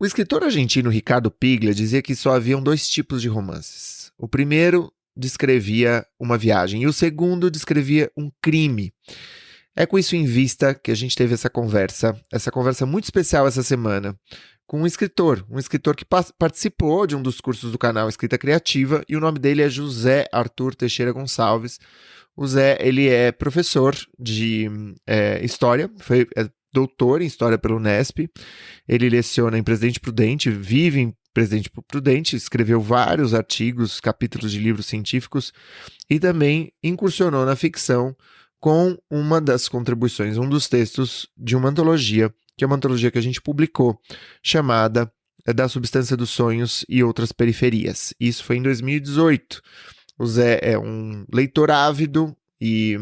O escritor argentino Ricardo Piglia dizia que só haviam dois tipos de romances. O primeiro descrevia uma viagem e o segundo descrevia um crime. É com isso em vista que a gente teve essa conversa muito especial essa semana, com um escritor que participou de um dos cursos do canal Escrita Criativa, e o nome dele é José Arthur Teixeira Gonçalves. O Zé, ele é professor de História, é doutor em História pela Unesp, ele leciona em Presidente Prudente, vive em Presidente Prudente, escreveu vários artigos, capítulos de livros científicos e também incursionou na ficção com uma das contribuições, um dos textos de uma antologia, que é uma antologia que a gente publicou, chamada Da Substância dos Sonhos e Outras Periferias. Isso foi em 2018. O Zé é um leitor ávido e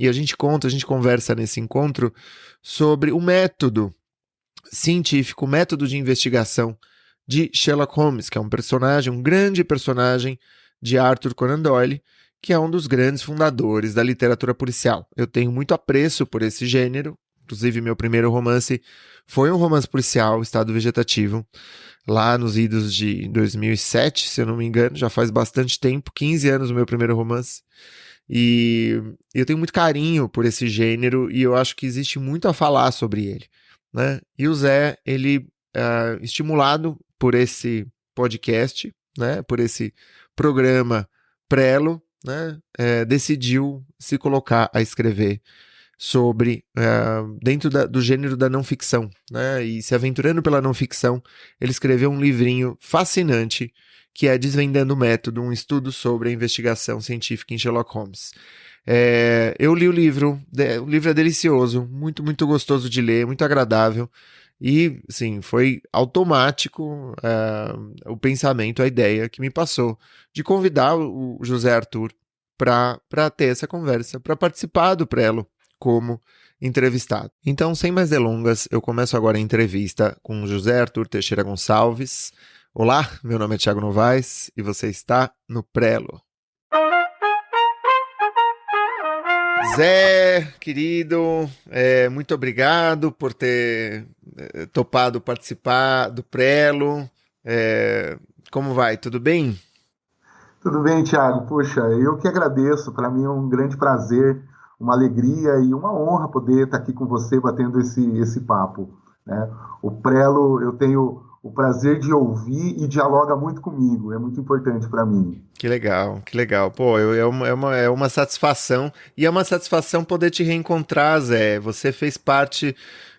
a gente conversa nesse encontro sobre o método científico, o método de investigação de Sherlock Holmes, que é um grande personagem de Arthur Conan Doyle, que é um dos grandes fundadores da literatura policial. Eu tenho muito apreço por esse gênero, inclusive meu primeiro romance foi um romance policial, Estado Vegetativo, lá nos idos de 2007, se eu não me engano, já faz bastante tempo, 15 anos o meu primeiro romance, e eu tenho muito carinho por esse gênero e eu acho que existe muito a falar sobre ele, né? E o Zé, ele, estimulado por esse podcast, né, por esse programa Prelo, né, decidiu se colocar a escrever sobre, dentro do gênero da não ficção, né, e se aventurando pela não ficção, ele escreveu um livrinho fascinante que é Desvendando o Método, um estudo sobre a investigação científica em Sherlock Holmes. Eu li o livro é delicioso, muito, muito gostoso de ler, muito agradável, e, sim, foi automático o pensamento, a ideia que me passou de convidar o José Arthur para ter essa conversa, para participar do Prelo como entrevistado. Então, sem mais delongas, eu começo agora a entrevista com José Arthur Teixeira Gonçalves. Olá, meu nome é Thiago Novaes e você está no Prelo. Zé, querido, muito obrigado por ter topado participar do Prelo. Como vai? Tudo bem? Tudo bem, Thiago? Poxa, eu que agradeço. Para mim é um grande prazer, uma alegria e uma honra poder estar aqui com você batendo esse papo, né? O Prelo, eu tenho o prazer de ouvir e dialoga muito comigo. É muito importante para mim. Que legal, que legal. Pô, é uma satisfação, e é uma satisfação poder te reencontrar, Zé. Você fez parte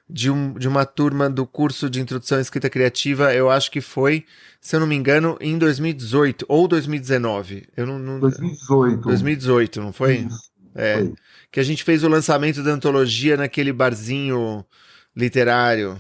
de uma turma do curso de Introdução à Escrita Criativa, eu acho que foi, se eu não me engano, em 2018 ou 2019. 2018. 2018, não foi? Isso, É. foi. Que a gente fez o lançamento da antologia naquele barzinho literário.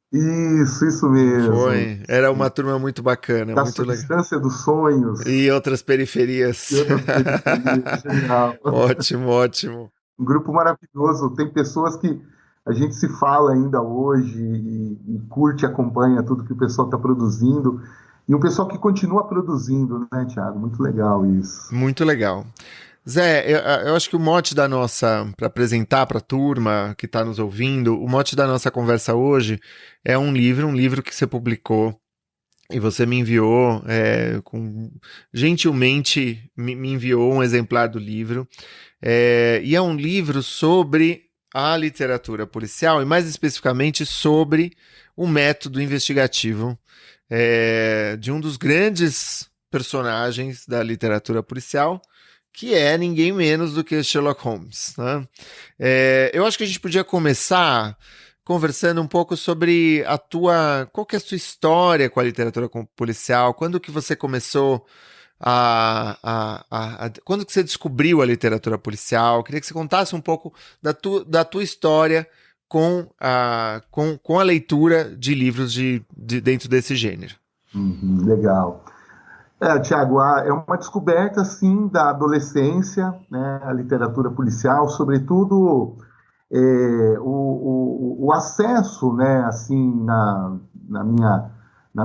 Isso Não mesmo. foi? Era uma turma muito bacana, Da muito legal. substância dos sonhos E outras e periferias. outras periferias. Genial. Ótimo, ótimo. Um grupo maravilhoso. Tem pessoas que a gente se fala ainda hoje e curte, acompanha tudo que o pessoal está produzindo. E um pessoal que continua produzindo, né, Thiago? Muito legal isso. Muito legal. Zé, eu acho que o mote da nossa, para apresentar para a turma que está nos ouvindo, o mote da nossa conversa hoje é um livro que você publicou e você me enviou, gentilmente me enviou um exemplar do livro. E é um livro sobre a literatura policial e mais especificamente sobre o método investigativo de um dos grandes personagens da literatura policial, que é ninguém menos do que Sherlock Holmes, né? Eu acho que a gente podia começar conversando um pouco sobre qual que é a sua história com a literatura policial, quando que você começou quando que você descobriu a literatura policial. Queria que você contasse um pouco da tua história com a leitura de livros de dentro desse gênero. Uhum, legal. Tiago, é uma descoberta, sim, da adolescência, né, a literatura policial, sobretudo o acesso, né, assim, na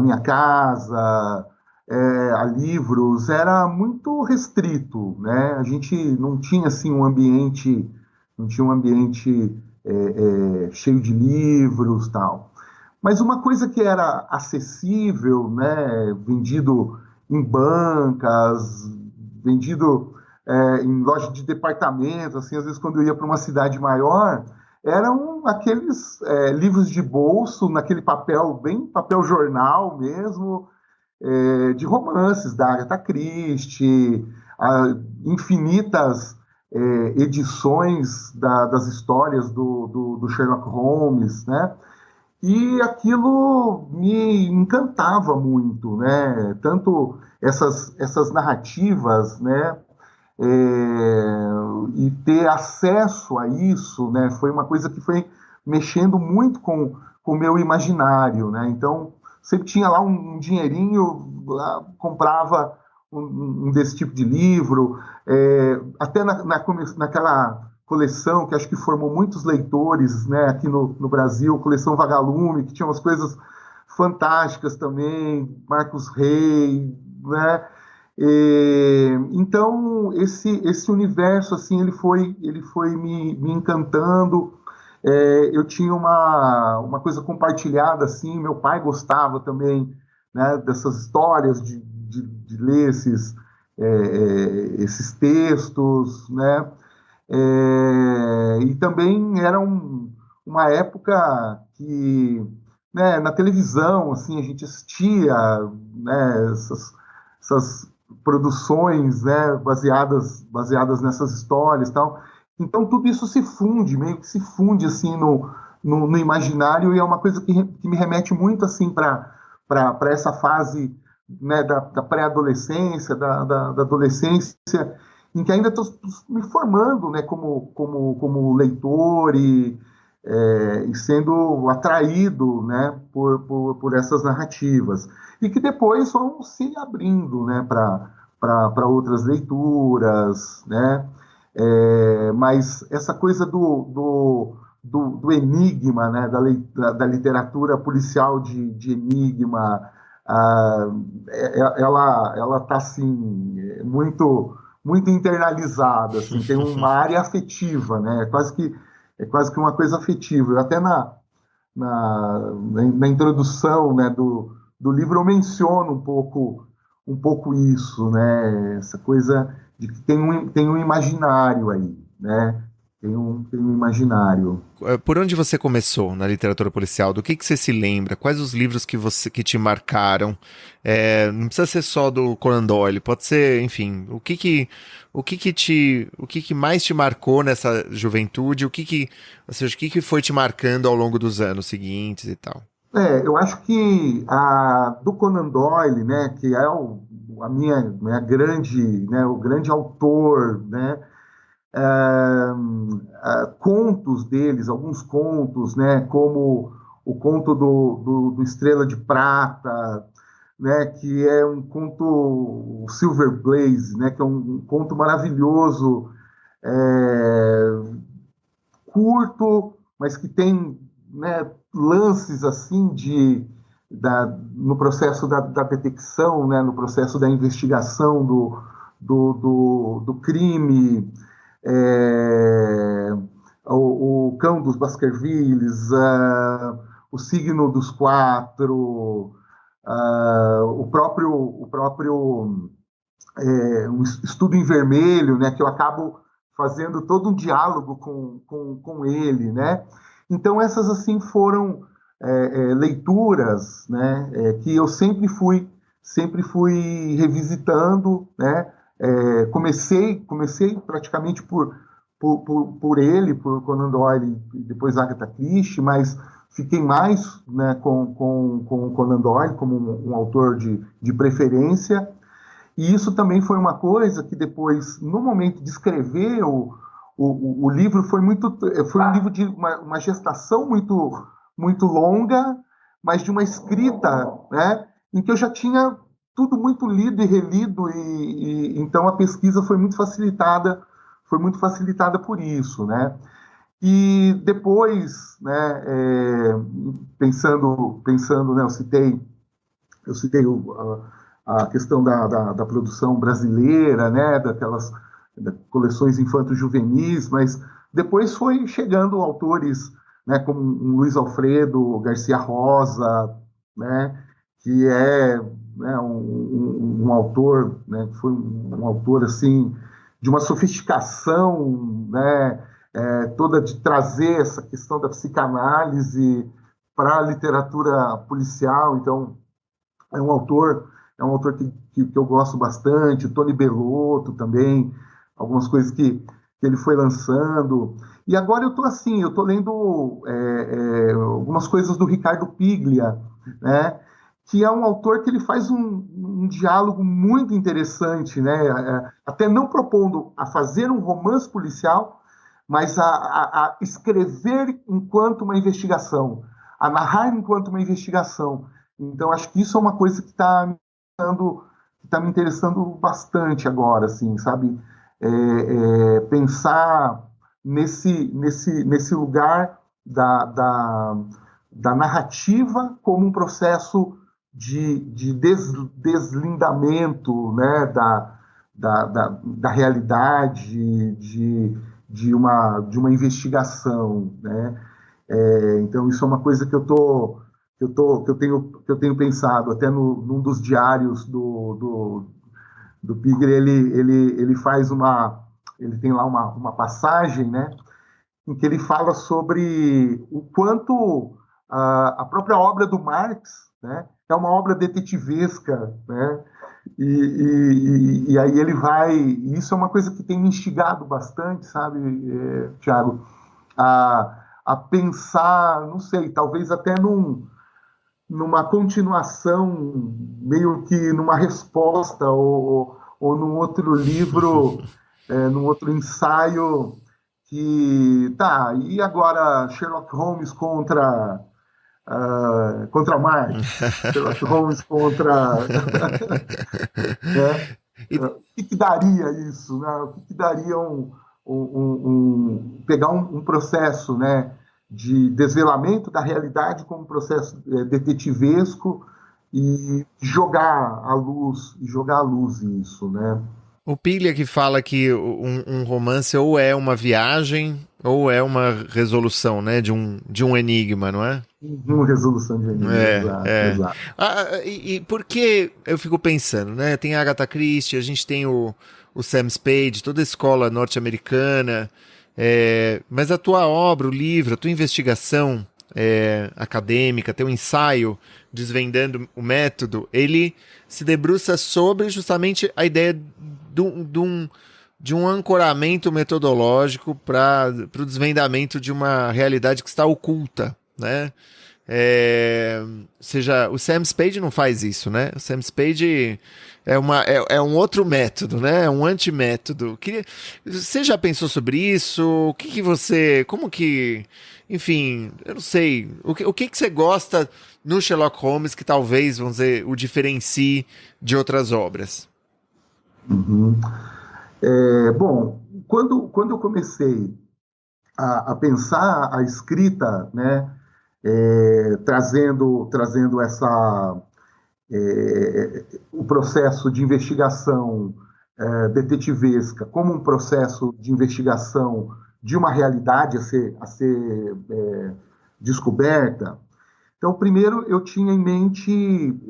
minha casa, a livros, era muito restrito, né? A gente não tinha, assim, não tinha um ambiente cheio de livros, tal. Mas uma coisa que era acessível, né, vendido em bancas, vendido em loja de departamento, assim, às vezes quando eu ia para uma cidade maior, eram aqueles livros de bolso, naquele papel, bem papel jornal mesmo, de romances da Agatha Christie, infinitas edições das histórias do Sherlock Holmes, né? E aquilo me encantava muito, né? Tanto essas narrativas, né? E ter acesso a isso, né? Foi uma coisa que foi mexendo muito com o meu imaginário, né? Então, sempre tinha lá um dinheirinho, lá, comprava um desse tipo de livro, até naquela coleção que acho que formou muitos leitores, né, aqui no Brasil, coleção Vagalume, que tinha umas coisas fantásticas também, Marcos Rey, né? Então esse universo assim ele foi me encantando. Eu tinha uma coisa compartilhada assim, meu pai gostava também, né, dessas histórias de ler esses textos, né? E também era uma época que, né, na televisão, assim, a gente assistia, né, essas produções, né, baseadas nessas histórias e tal. Então tudo isso se funde, meio que se funde assim no imaginário, e é uma coisa que me remete muito assim para essa fase, né, da pré-adolescência, da adolescência, em que ainda estou me formando, né, como leitor e sendo atraído, né, por essas narrativas. E que depois vão se abrindo, né, para outras leituras, né? Mas essa coisa do enigma, né, da literatura policial de enigma, ela está assim muito internalizada, assim, tem uma área afetiva, né? É quase que uma coisa afetiva. Eu até na introdução, né, do livro eu menciono um pouco isso, né? Essa coisa de que tem um imaginário aí, né? Tem um imaginário. Por onde você começou na literatura policial? Do que você se lembra? Quais os livros que te marcaram? Não precisa ser só do Conan Doyle, pode ser, enfim, o que mais te marcou nessa juventude? Ou seja, o que foi te marcando ao longo dos anos seguintes e tal? Eu acho que do Conan Doyle, né, que é a minha grande, né, o grande autor, né, contos deles, alguns contos, né, como o conto do Estrela de Prata, né, que é um conto, o Silver Blaze, né, que é um conto maravilhoso, é, curto, mas que tem, né, lances assim no processo da detecção, né, no processo da investigação do crime, é, o Cão dos Baskervilles, o Signo dos Quatro, o próprio um estudo em vermelho, né, que eu acabo fazendo todo um diálogo com ele, né? Então essas assim foram leituras, né, que eu sempre fui revisitando, né? Comecei praticamente por ele, por Conan Doyle e depois Agatha Christie, mas fiquei mais, né, com Conan Doyle como um autor de preferência. E isso também foi uma coisa que depois, no momento de escrever o livro, foi um livro de uma gestação muito longa, mas de uma escrita, né, em que eu já tinha tudo muito lido e relido, e então a pesquisa foi muito facilitada por isso, né? E depois, né, pensando, né, eu citei a questão da produção brasileira, né, coleções infanto-juvenis, mas depois foi chegando autores né, como um Luiz Alfredo Garcia Rosa, né, que é, né, um autor, né, que foi um autor assim de uma sofisticação, né, toda de trazer essa questão da psicanálise para a literatura policial. Então é um autor que eu gosto bastante. Tony Bellotto também, algumas coisas que ele foi lançando. E agora eu estou lendo algumas coisas do Ricardo Piglia, né? Que é um autor que ele faz um diálogo muito interessante, né? Até não propondo a fazer um romance policial, mas a escrever enquanto uma investigação, a narrar enquanto uma investigação. Então, acho que isso é uma coisa que tá me interessando bastante agora, assim, sabe? Pensar nesse lugar da narrativa como um processo de deslindamento, né, da realidade, de uma investigação, né? Então, isso é uma coisa que eu tenho pensado, até num dos diários do Pigre. Ele faz ele tem lá uma passagem, né, em que ele fala sobre o quanto a própria obra do Marx, né, é uma obra detetivesca, né, e aí ele vai, e isso é uma coisa que tem me instigado bastante, sabe, Tiago, a pensar, não sei, talvez até numa continuação, meio que numa resposta, ou num outro livro, num outro ensaio, que tá, e agora Sherlock Holmes contra Marx, Sherlock Holmes contra, né? O que daria isso, né? O que daria pegar um processo, né, de desvelamento da realidade como um processo detetivesco e jogar a luz nisso, né? O Piglia que fala que um romance ou é uma viagem ou é uma resolução, né, de um enigma, não é? Uma resolução de enigma, exato, É. exato. E por que eu fico pensando, né? Tem a Agatha Christie, a gente tem o Sam Spade, toda a escola norte-americana, mas a tua obra, o livro, a tua investigação acadêmica, teu ensaio desvendando o método, ele se debruça sobre justamente a ideia de um ancoramento metodológico para o desvendamento de uma realidade que está oculta, né? Seja, o Sam Spade não faz isso, né? O Sam Spade é um outro método, né? É um antimétodo. Você já pensou sobre isso? O que você, como que, enfim, eu não sei. O que você gosta no Sherlock Holmes que talvez, vamos dizer, o diferencie de outras obras? Uhum. Bom, quando eu comecei a pensar a escrita, né, trazendo o processo de investigação detetivesca como um processo de investigação de uma realidade a ser descoberta. Então, primeiro eu tinha em mente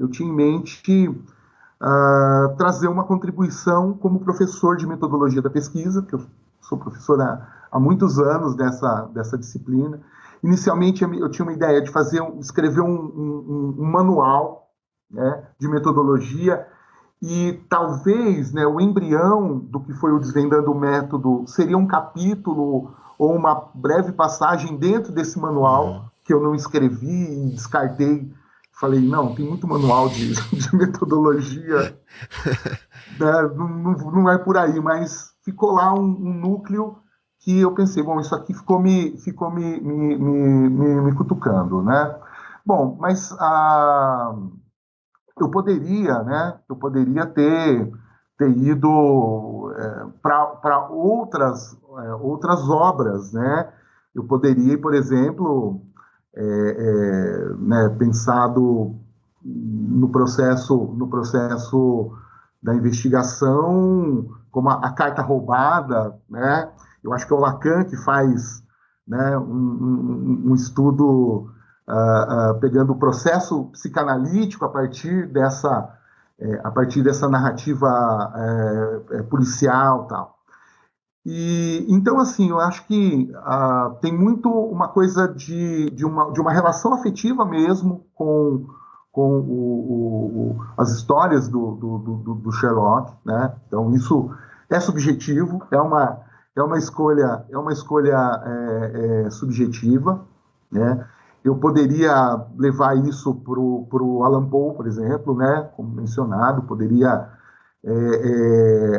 trazer uma contribuição como professor de metodologia da pesquisa, que eu sou professor há muitos anos dessa disciplina. Inicialmente, eu tinha uma ideia de escrever um manual, né, de metodologia, e talvez, né, o embrião do que foi o Desvendando o Método seria um capítulo ou uma breve passagem dentro desse manual, que eu não escrevi e descartei. Falei, não, tem muito manual de metodologia, né, não é por aí, mas ficou lá um núcleo que eu pensei, bom, isso aqui ficou me cutucando, né? Bom, mas eu poderia ter ido para outras obras, né? Eu poderia, por exemplo, né, pensado no processo da investigação, como a carta roubada, né? Eu acho que é o Lacan que faz né, um estudo pegando o processo psicanalítico a partir dessa narrativa policial, tal. E então, assim, eu acho que tem muito uma coisa de uma relação afetiva mesmo com as histórias do Sherlock, né? Então isso é subjetivo, é uma escolha subjetiva, né? Eu poderia levar isso para o Allan Poe, por exemplo, né? Como mencionado, poderia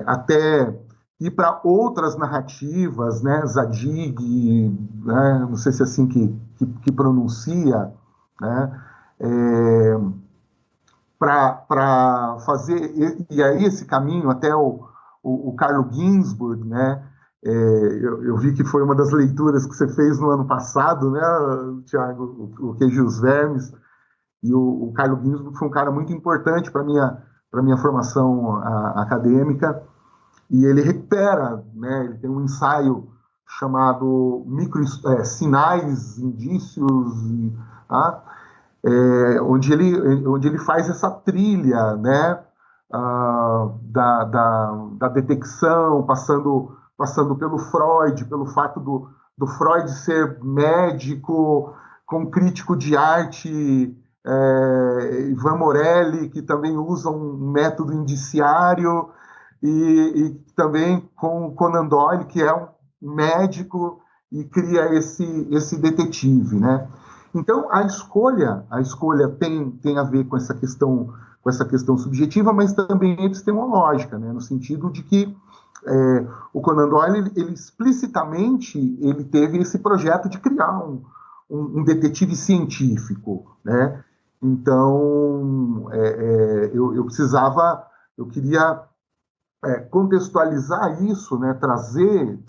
até ir para outras narrativas, né? Zadig, né? Não sei se é assim que pronuncia, né? Para fazer e aí esse caminho até o Carlo Ginzburg, né? Eu vi que foi uma das leituras que você fez no ano passado, né, Tiago, o Queijo e os Vermes, e o Carlo Ginzburg foi um cara muito importante para minha formação acadêmica, e ele recupera, né, ele tem um ensaio chamado Sinais, Indícios, tá? Onde ele faz essa trilha, né, da detecção, passando pelo Freud, pelo fato do Freud ser médico, com crítico de arte, Ivan Morelli, que também usa um método indiciário, e também com Conan Doyle, que é um médico e cria esse detetive, né? Então a escolha tem a ver com essa questão subjetiva, mas também epistemológica, né? No sentido de que o Conan Doyle ele explicitamente ele teve esse projeto de criar um detetive científico, né? Então eu queria contextualizar isso, né? Trazer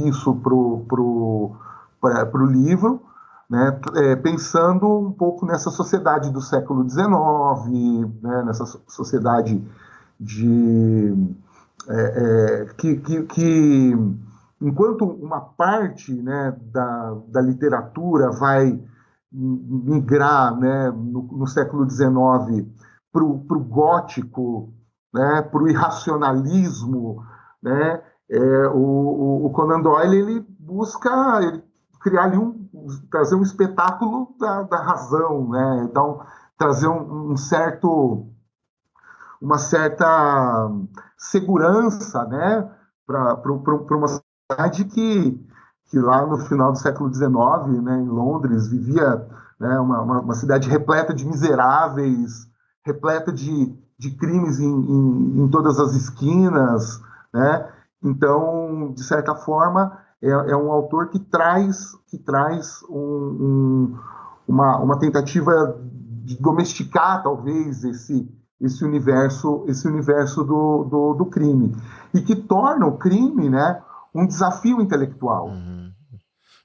isso pro livro, né? Pensando um pouco nessa sociedade do século XIX, né? Nessa sociedade de que enquanto uma parte, né, da literatura vai migrar, né, no século XIX para o gótico, né, para o irracionalismo, né, o Conan Doyle ele busca criar ali trazer um espetáculo da razão, né, então trazer uma certa segurança, né, para uma cidade que lá no final do século XIX, né, em Londres, vivia, né, uma cidade repleta de miseráveis, repleta de crimes em todas as esquinas, né? Então, de certa forma, um autor que traz uma tentativa de domesticar, talvez, esse universo do crime. E que torna o crime, né, um desafio intelectual. Uhum.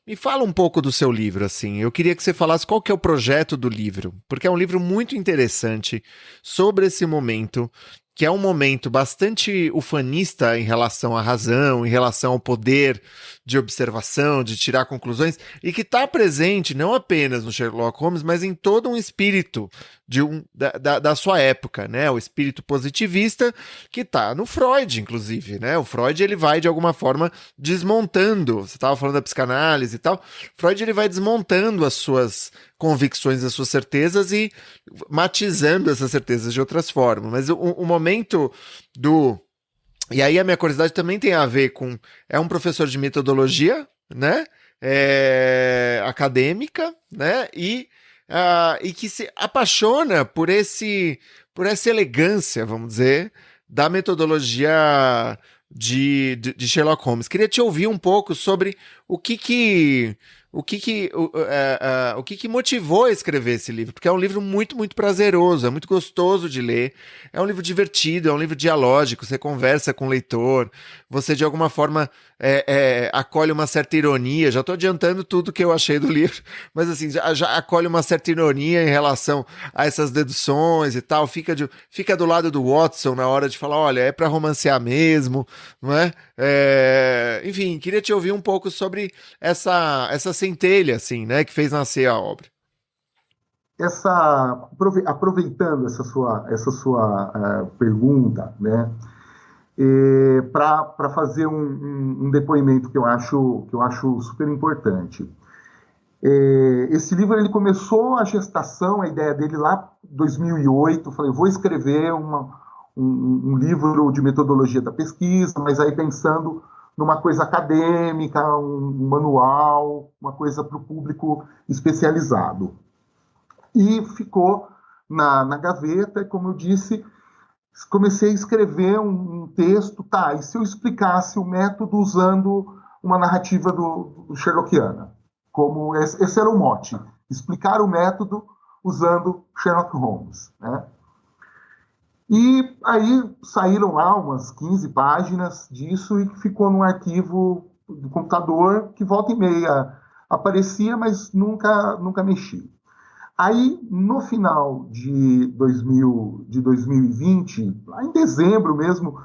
Me fala um pouco do seu livro, assim. Eu queria que você falasse qual que é o projeto do livro, porque é um livro muito interessante sobre esse momento, que é um momento bastante ufanista em relação à razão, em relação ao poder de observação, de tirar conclusões, e que está presente não apenas no Sherlock Holmes, mas em todo um espírito da sua época, né? O espírito positivista que está no Freud, inclusive, né? O Freud ele vai, de alguma forma, desmontando, você estava falando da psicanálise e tal, Freud ele vai desmontando as suas convicções, as suas certezas e matizando essas certezas de outras formas. Mas o momento do... E aí a minha curiosidade também tem a ver com... É um professor de metodologia, né? Acadêmica, né? E que se apaixona por essa elegância, vamos dizer, da metodologia de Sherlock Holmes. Queria te ouvir um pouco sobre o que o que que motivou a escrever esse livro? Porque é um livro muito, muito prazeroso, é muito gostoso de ler, é um livro divertido, é um livro dialógico, você conversa com o leitor, você de alguma forma acolhe uma certa ironia. Já estou adiantando tudo que eu achei do livro, mas assim, já acolhe uma certa ironia em relação a essas deduções e tal, fica do lado do Watson na hora de falar, olha, é para romancear mesmo, não é? Enfim, queria te ouvir um pouco sobre essa centelha, assim, né, que fez nascer a obra. Aproveitando essa sua pergunta, né, para fazer um depoimento que eu acho super importante. Esse livro ele começou a gestação, a ideia dele lá em 2008. Falei, vou escrever um livro de metodologia da pesquisa, mas aí pensando numa coisa acadêmica, um manual, uma coisa para o público especializado. E ficou na gaveta, e como eu disse, comecei a escrever um texto, tá, e se eu explicasse o método usando uma narrativa do Sherlockiana? Como esse era o mote, explicar o método usando Sherlock Holmes, né? E aí saíram lá umas 15 páginas disso e ficou num arquivo do computador que volta e meia aparecia, mas nunca mexi. Aí, no final de 2020, lá em dezembro mesmo,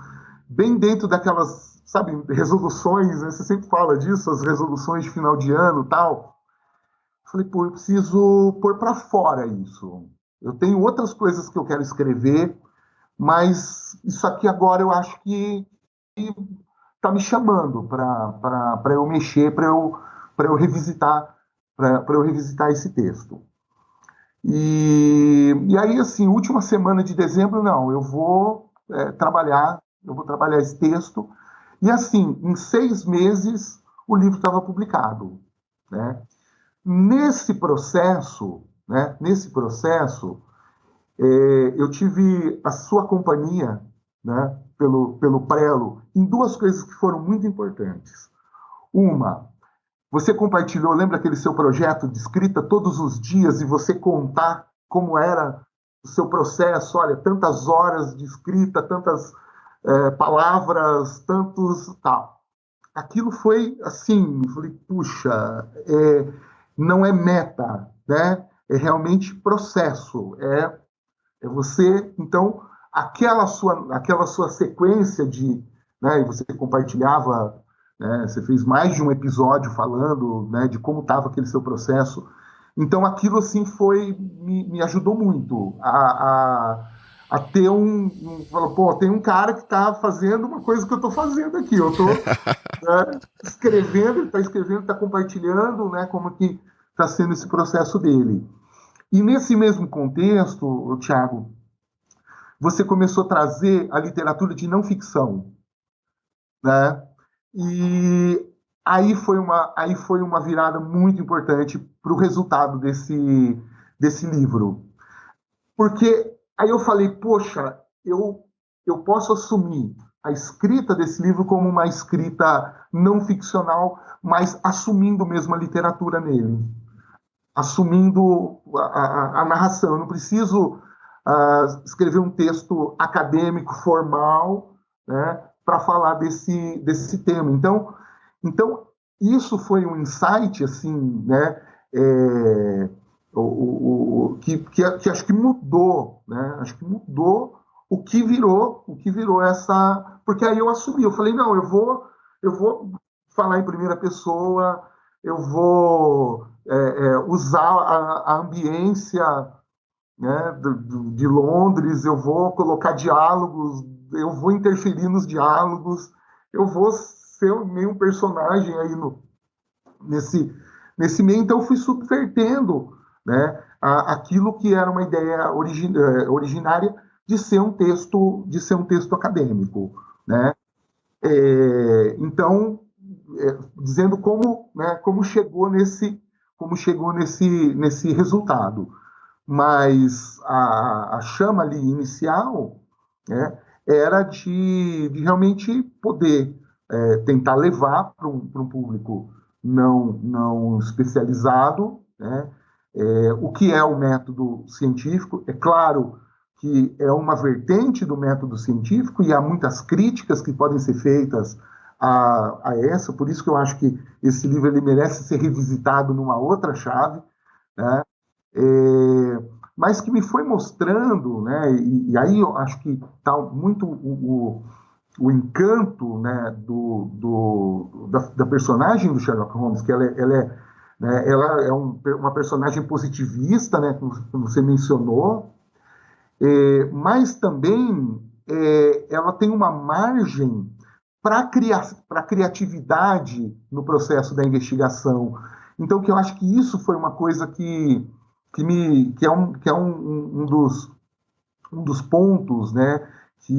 bem dentro daquelas, sabe, resoluções, né? Você sempre fala disso, as resoluções de final de ano e tal. Falei, pô, eu preciso pôr para fora isso. Eu tenho outras coisas que eu quero escrever, mas isso aqui agora eu acho que está me chamando para eu mexer, para eu revisitar esse texto. E aí, assim, última semana de dezembro, não, eu vou trabalhar esse texto. E assim, em 6 meses, o livro estava publicado, né? Nesse processo, eu tive a sua companhia, né, pelo Prelo, em duas coisas que foram muito importantes. Uma, você compartilhou, lembra aquele seu projeto de escrita todos os dias e você contar como era o seu processo? Olha, tantas horas de escrita, tantas palavras, tantos tal. Aquilo foi assim, eu falei, puxa, não é meta, né? É realmente processo. É você, então, aquela sua sequência né, e você compartilhava, né, você fez mais de um episódio falando, né, de como estava aquele seu processo. Então, aquilo, assim, me ajudou muito a ter pô, tem um cara que está fazendo uma coisa que eu estou fazendo aqui, eu estou escrevendo, ele está escrevendo, está compartilhando, né, como que está sendo esse processo dele. E nesse mesmo contexto, Thiago, você começou a trazer a literatura de não ficção, né? E aí foi uma virada muito importante para o resultado desse livro. Porque aí eu falei, poxa, eu posso assumir a escrita desse livro como uma escrita não ficcional, mas assumindo mesmo a literatura nele, assumindo a narração. Eu não preciso escrever um texto acadêmico, formal, né, para falar desse tema. Então, isso foi um insight, assim, né, que acho que mudou, né, acho que mudou o que virou essa... Porque aí eu assumi, eu falei, não, eu vou falar em primeira pessoa, eu vou usar a ambiência, né, de Londres, eu vou colocar diálogos, eu vou interferir nos diálogos, eu vou ser meio um personagem aí nesse meio. Então, eu fui subvertendo, né, aquilo que era uma ideia originária de ser um texto acadêmico, né? Então, dizendo como chegou nesse resultado. Mas a chama ali inicial, né, era de realmente poder tentar levar para um público não especializado, né? O que é o método científico? É claro que é uma vertente do método científico e há muitas críticas que podem ser feitas a essa, por isso que eu acho que esse livro ele merece ser revisitado numa outra chave, né? É, mas que me foi mostrando, né? E aí eu acho que está muito o encanto, né, da personagem do Sherlock Holmes, que ela é uma personagem positivista, né, como você mencionou, mas também ela tem uma margem para criatividade no processo da investigação. Então, que eu acho que isso foi uma coisa que é um dos pontos, né, que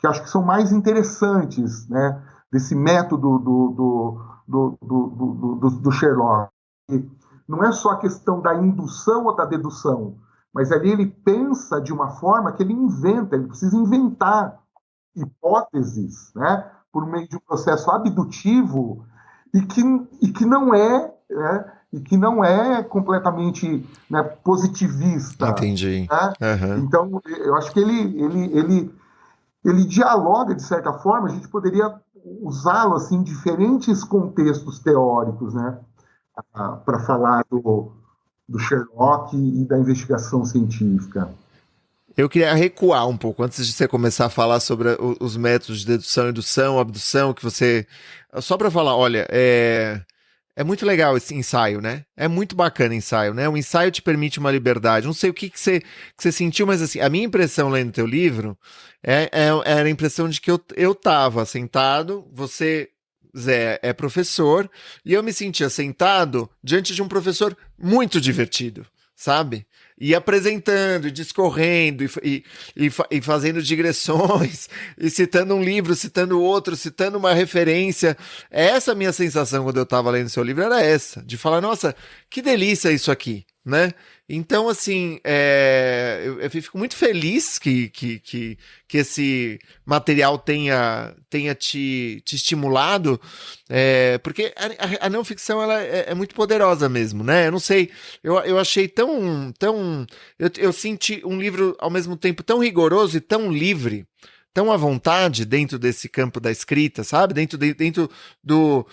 acho que são mais interessantes, né, desse método do Sherlock. Não é só a questão da indução ou da dedução, mas ali ele pensa de uma forma que ele inventa, ele precisa inventar hipóteses, né, por meio de um processo abdutivo e que não é, né, e que não é completamente, né, positivista, Entendi. né? Aham. Então, eu acho que ele dialoga, de certa forma, a gente poderia usá-lo assim, em diferentes contextos teóricos, né, para falar do Sherlock e da investigação científica. Eu queria recuar um pouco antes de você começar a falar sobre os métodos de dedução, indução, abdução, que você. Só para falar, olha, é muito legal esse ensaio, né? É muito bacana o ensaio, né? O ensaio te permite uma liberdade. Não sei o que você sentiu, mas assim, a minha impressão lendo teu livro era a impressão de que eu tava sentado, você, Zé, é professor, e eu me sentia sentado diante de um professor muito divertido, sabe? E apresentando, e discorrendo, e fazendo digressões, e citando um livro, citando outro, citando uma referência. Essa minha sensação quando eu estava lendo seu livro era essa, de falar, nossa, que delícia isso aqui, né? Então, assim, eu fico muito feliz que esse material tenha te estimulado, porque a não ficção ela é muito poderosa mesmo, né? Eu não sei, eu achei eu senti um livro ao mesmo tempo tão rigoroso e tão livre, tão à vontade dentro desse campo da escrita, sabe? Dentro do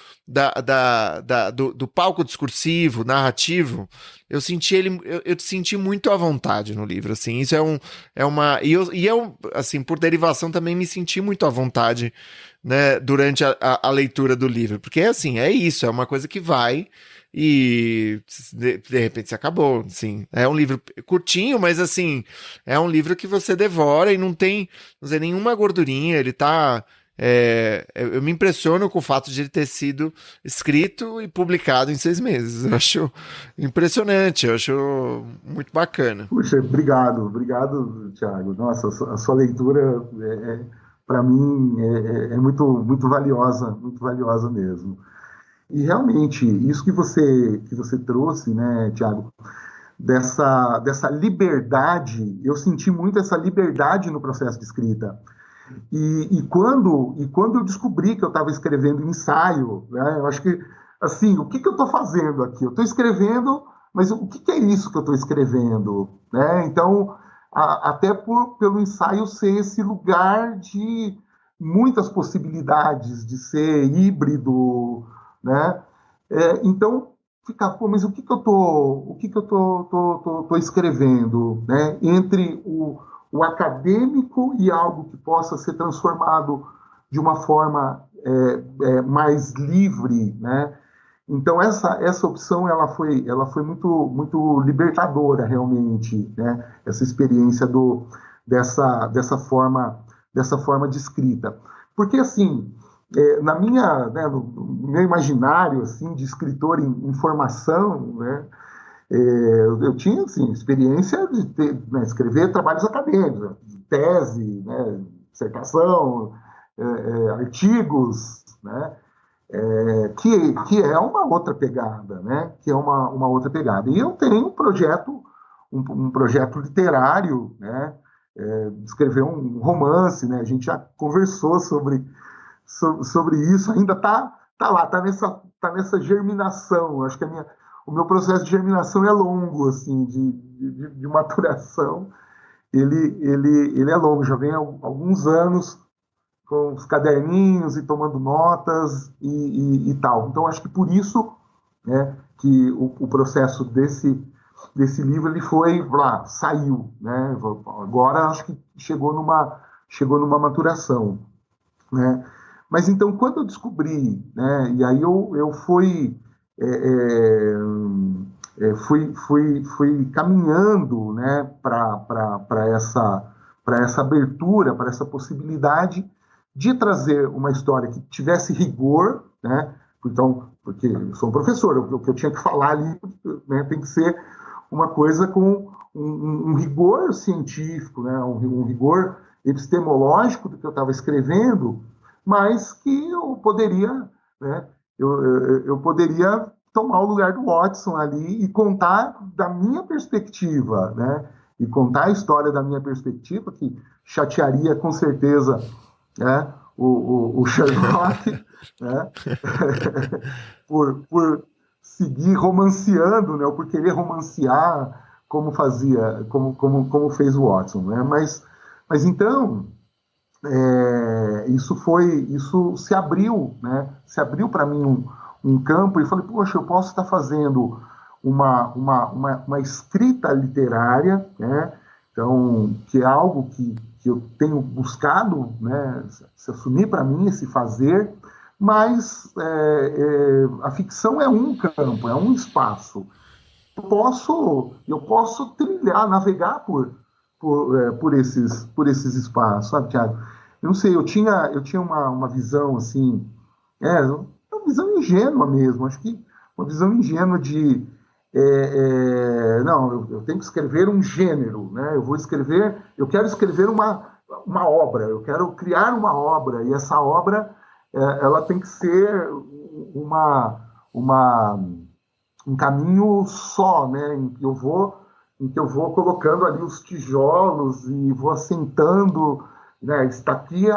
palco discursivo, narrativo. Eu senti muito à vontade no livro, assim. Isso é uma, e eu, assim, por derivação também me senti muito à vontade, né, durante a leitura do livro, porque assim, é isso, é uma coisa que vai e de repente se acabou, assim. É um livro curtinho, mas assim, é um livro que você devora e não tem, não sei, nenhuma gordurinha, ele tá. Eu me impressiono com o fato de ele ter sido escrito e publicado em 6 meses. Eu acho impressionante, eu acho muito bacana. Puxa, obrigado, Thiago. Nossa, a sua leitura, para mim, é muito valiosa mesmo. E realmente, isso que você trouxe, né, Thiago, dessa liberdade, eu senti muito essa liberdade no processo de escrita. E quando eu descobri que eu estava escrevendo ensaio, né, eu acho que, assim, o que eu estou fazendo aqui? Eu estou escrevendo, mas o que é isso que eu estou escrevendo? Né? Então, até pelo ensaio ser esse lugar de muitas possibilidades de ser híbrido, né? Então, ficar, pô, mas o que que eu tô escrevendo, né? Entre o acadêmico e algo que possa ser transformado de uma forma mais livre, né? Então essa opção ela foi muito libertadora realmente, né? Essa experiência dessa forma de escrita, porque assim no meu imaginário assim de escritor em formação, né? Eu tinha assim, experiência de escrever trabalhos acadêmicos, tese, né, dissertação, artigos, né, que é uma outra pegada, né, que é uma outra pegada. E eu tenho um projeto literário, né, escrever um romance, né, a gente já conversou sobre isso, ainda está tá lá, tá nessa germinação. Acho que o meu processo de germinação é longo, assim, de maturação. Ele é longo, já vem há alguns anos com os caderninhos e tomando notas e tal. Então, acho que por isso, né, que o processo desse livro ele foi lá, saiu, né? Agora acho que chegou numa maturação, né? Mas então quando eu descobri, né? E aí eu é, fui caminhando, né? Para essa abertura, para essa possibilidade de trazer uma história que tivesse rigor, né? Então, porque eu sou um professor, o que eu tinha que falar ali, né, tem que ser uma coisa com um rigor científico, né, um rigor epistemológico do que eu estava escrevendo, mas que eu poderia, né, eu poderia tomar o lugar do Watson ali e contar da minha perspectiva, né, e contar a história da minha perspectiva, que chatearia com certeza, né, o Sherlock, né, por seguir romanceando, né, ou por querer romancear como fazia, como fez o Watson, né? Mas então isso se abriu, né? Se abriu para mim um campo e falei, poxa, eu posso estar fazendo uma escrita literária, né? Então, que é algo que eu tenho buscado, né? Se assumir para mim esse fazer, mas a ficção é um campo, é um espaço. Eu posso trilhar, navegar por esses espaços, sabe, Thiago? Eu não sei, eu tinha uma visão assim, uma visão ingênua mesmo, acho que uma visão ingênua de não, eu tenho que escrever um gênero, né? Eu quero escrever uma obra, eu quero criar uma obra, e essa obra ela tem que ser um caminho só, né? Em que eu vou colocando ali os tijolos e vou assentando, né? Está aqui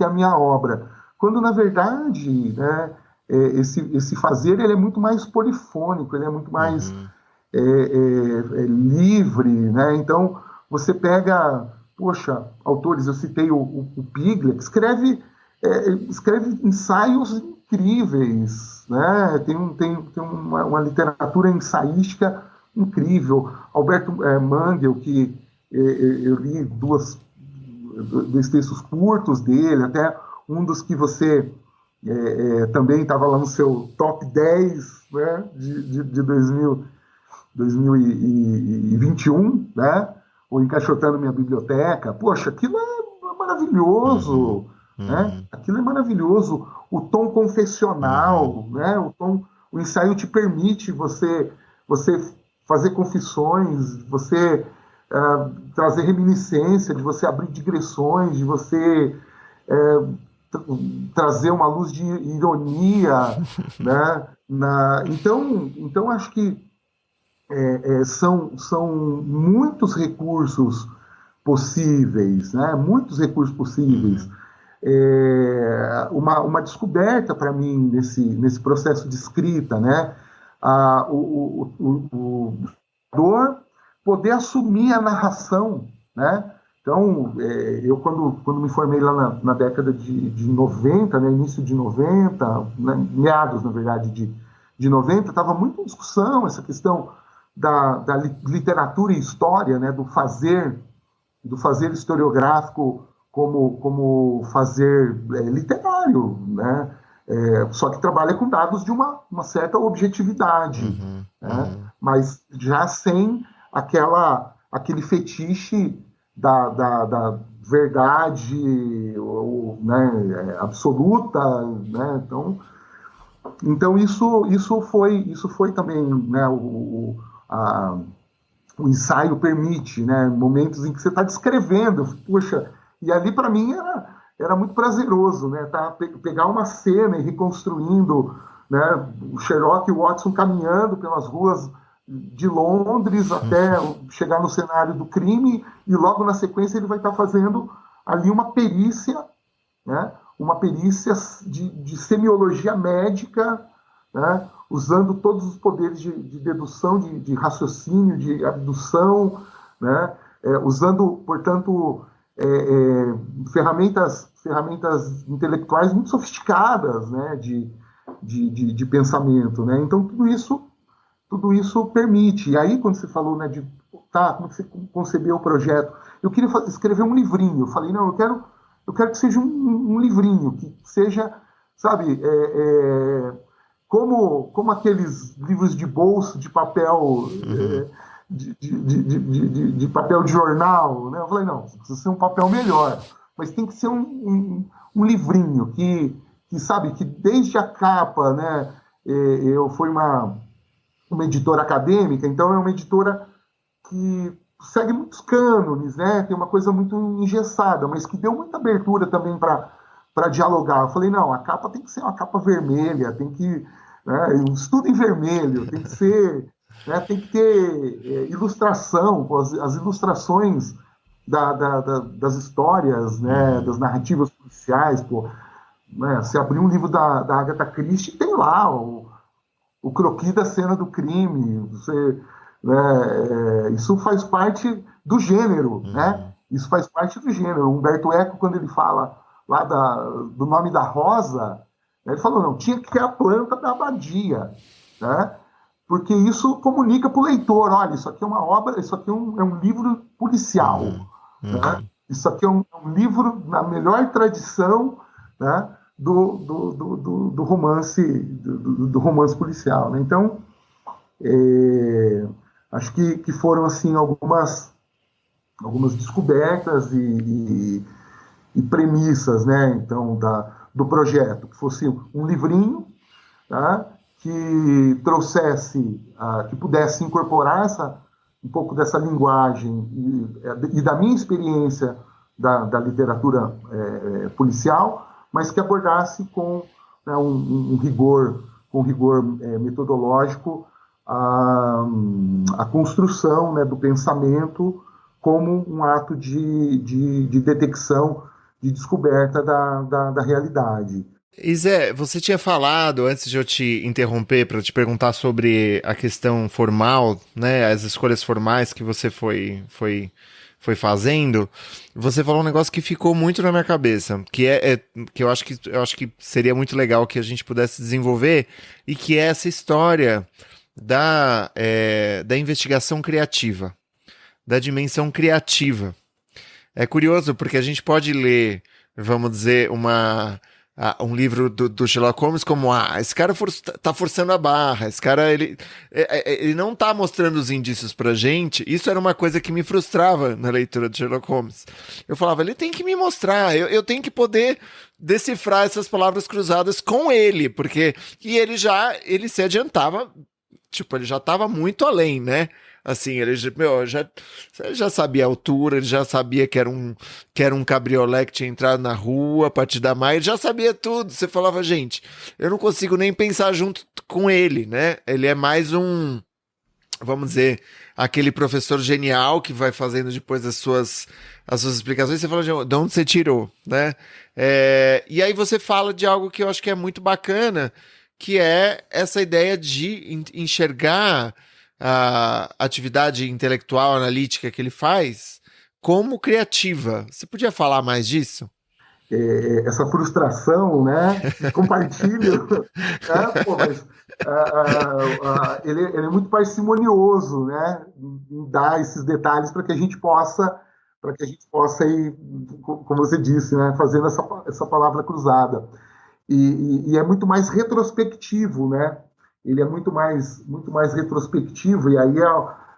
a minha obra. Quando, na verdade, né, esse fazer ele é muito mais polifônico, ele é muito mais livre, né? Então, você pega, poxa, autores, eu citei o Piglia, que escreve ensaios incríveis, né? Tem uma literatura ensaística incrível. Alberto Mangel, que eu li dois textos curtos dele, até um dos que você também estava lá no seu top 10, né, de 2021, né? O Encaixotando Minha Biblioteca. Poxa, aquilo é maravilhoso, né? Aquilo é maravilhoso. O tom confessional, né? O ensaio te permite você fazer confissões, você trazer reminiscência, de você abrir digressões, de você trazer uma luz de ironia, né? Então acho que são muitos recursos possíveis, né? Muitos recursos possíveis. Uma descoberta para mim nesse processo de escrita, né? O autor poder assumir a narração, né? Então, eu quando me formei lá na década de 90, né, início de 90, né, meados, na verdade, de 90, estava muito em discussão essa questão da literatura e história, né, do fazer historiográfico como fazer literário, né? Só que trabalha com dados de uma certa objetividade, né? Mas já sem aquele fetiche da verdade né, absoluta, né? Então isso foi também, né, o ensaio permite, né, momentos em que você está descrevendo, puxa, e ali para mim era muito prazeroso, né, pegar uma cena e reconstruindo, né, o Sherlock e o Watson caminhando pelas ruas de Londres até chegar no cenário do crime, e logo na sequência ele vai estar fazendo ali uma perícia, né, uma perícia de semiologia médica, né, usando todos os poderes de dedução, de raciocínio, de abdução, né, usando, portanto, ferramentas intelectuais muito sofisticadas, né, de pensamento, né? Então tudo isso permite. E aí quando você falou, né, como você concebeu o projeto, eu queria escrever um livrinho. Eu falei, não, eu quero que seja um livrinho, que seja, sabe, como aqueles livros de bolso, de papel, de papel de jornal, né? Eu falei, não, precisa ser um papel melhor, mas tem que ser um livrinho que sabe, que desde a capa, né, eu fui uma editora acadêmica, então é uma editora que segue muitos cânones, né, tem uma coisa muito engessada, mas que deu muita abertura também para dialogar. Eu falei, não, a capa tem que ser uma capa vermelha, tem que, né, tudo em vermelho, tem que ser, né, tem que ter ilustração, as ilustrações das histórias, né, das narrativas policiais, pô, né, se abrir um livro da Agatha Christie, tem lá o croquis da cena do crime, né, isso faz parte do gênero, né? Isso faz parte do gênero. O Humberto Eco, quando ele fala lá do nome da rosa, né, ele falou, não, tinha que ter a planta da abadia, né? Porque isso comunica para o leitor, olha, isso aqui é uma obra, isso aqui é um livro policial, né? Isso aqui é um livro na melhor tradição, né, do romance policial, né? Então, acho que foram assim algumas descobertas e premissas, né, então, do projeto, que fosse um livrinho, tá, que trouxesse, que pudesse incorporar um pouco dessa linguagem e da minha experiência da literatura policial, mas que abordasse com, né, um rigor metodológico a construção, né, do pensamento como um ato de detecção, de descoberta da realidade. E Zé, você tinha falado, antes de eu te interromper, para te perguntar sobre a questão formal, né, as escolhas formais que você foi fazendo, você falou um negócio que ficou muito na minha cabeça, que eu acho que seria muito legal que a gente pudesse desenvolver, e que é essa história da investigação criativa, da dimensão criativa. É curioso porque a gente pode ler, vamos dizer, um livro do Sherlock Holmes como, esse cara tá forçando a barra, esse cara, ele não tá mostrando os indícios pra gente. Isso era uma coisa que me frustrava na leitura de Sherlock Holmes. Eu falava, ele tem que me mostrar, eu tenho que poder decifrar essas palavras cruzadas com ele, e ele se adiantava, tipo, ele já tava muito além, né? Assim, ele já sabia a altura, ele já sabia que era um cabriolé que tinha entrado na rua a partir da maia, ele já sabia tudo. Você falava, gente, eu não consigo nem pensar junto com ele, né? Ele é mais vamos dizer, aquele professor genial que vai fazendo depois as suas explicações. Você fala, de onde você tirou, né? E aí você fala de algo que eu acho que é muito bacana, que é essa ideia de enxergar a atividade intelectual, analítica que ele faz como criativa. Você podia falar mais disso? Essa frustração, né? Compartilho, né? Pô, mas ele é muito parcimonioso, né? Em dar esses detalhes para que a gente possa ir, como você disse, né? Fazendo essa palavra cruzada. E é muito mais retrospectivo, né? Ele é muito mais retrospectivo, e aí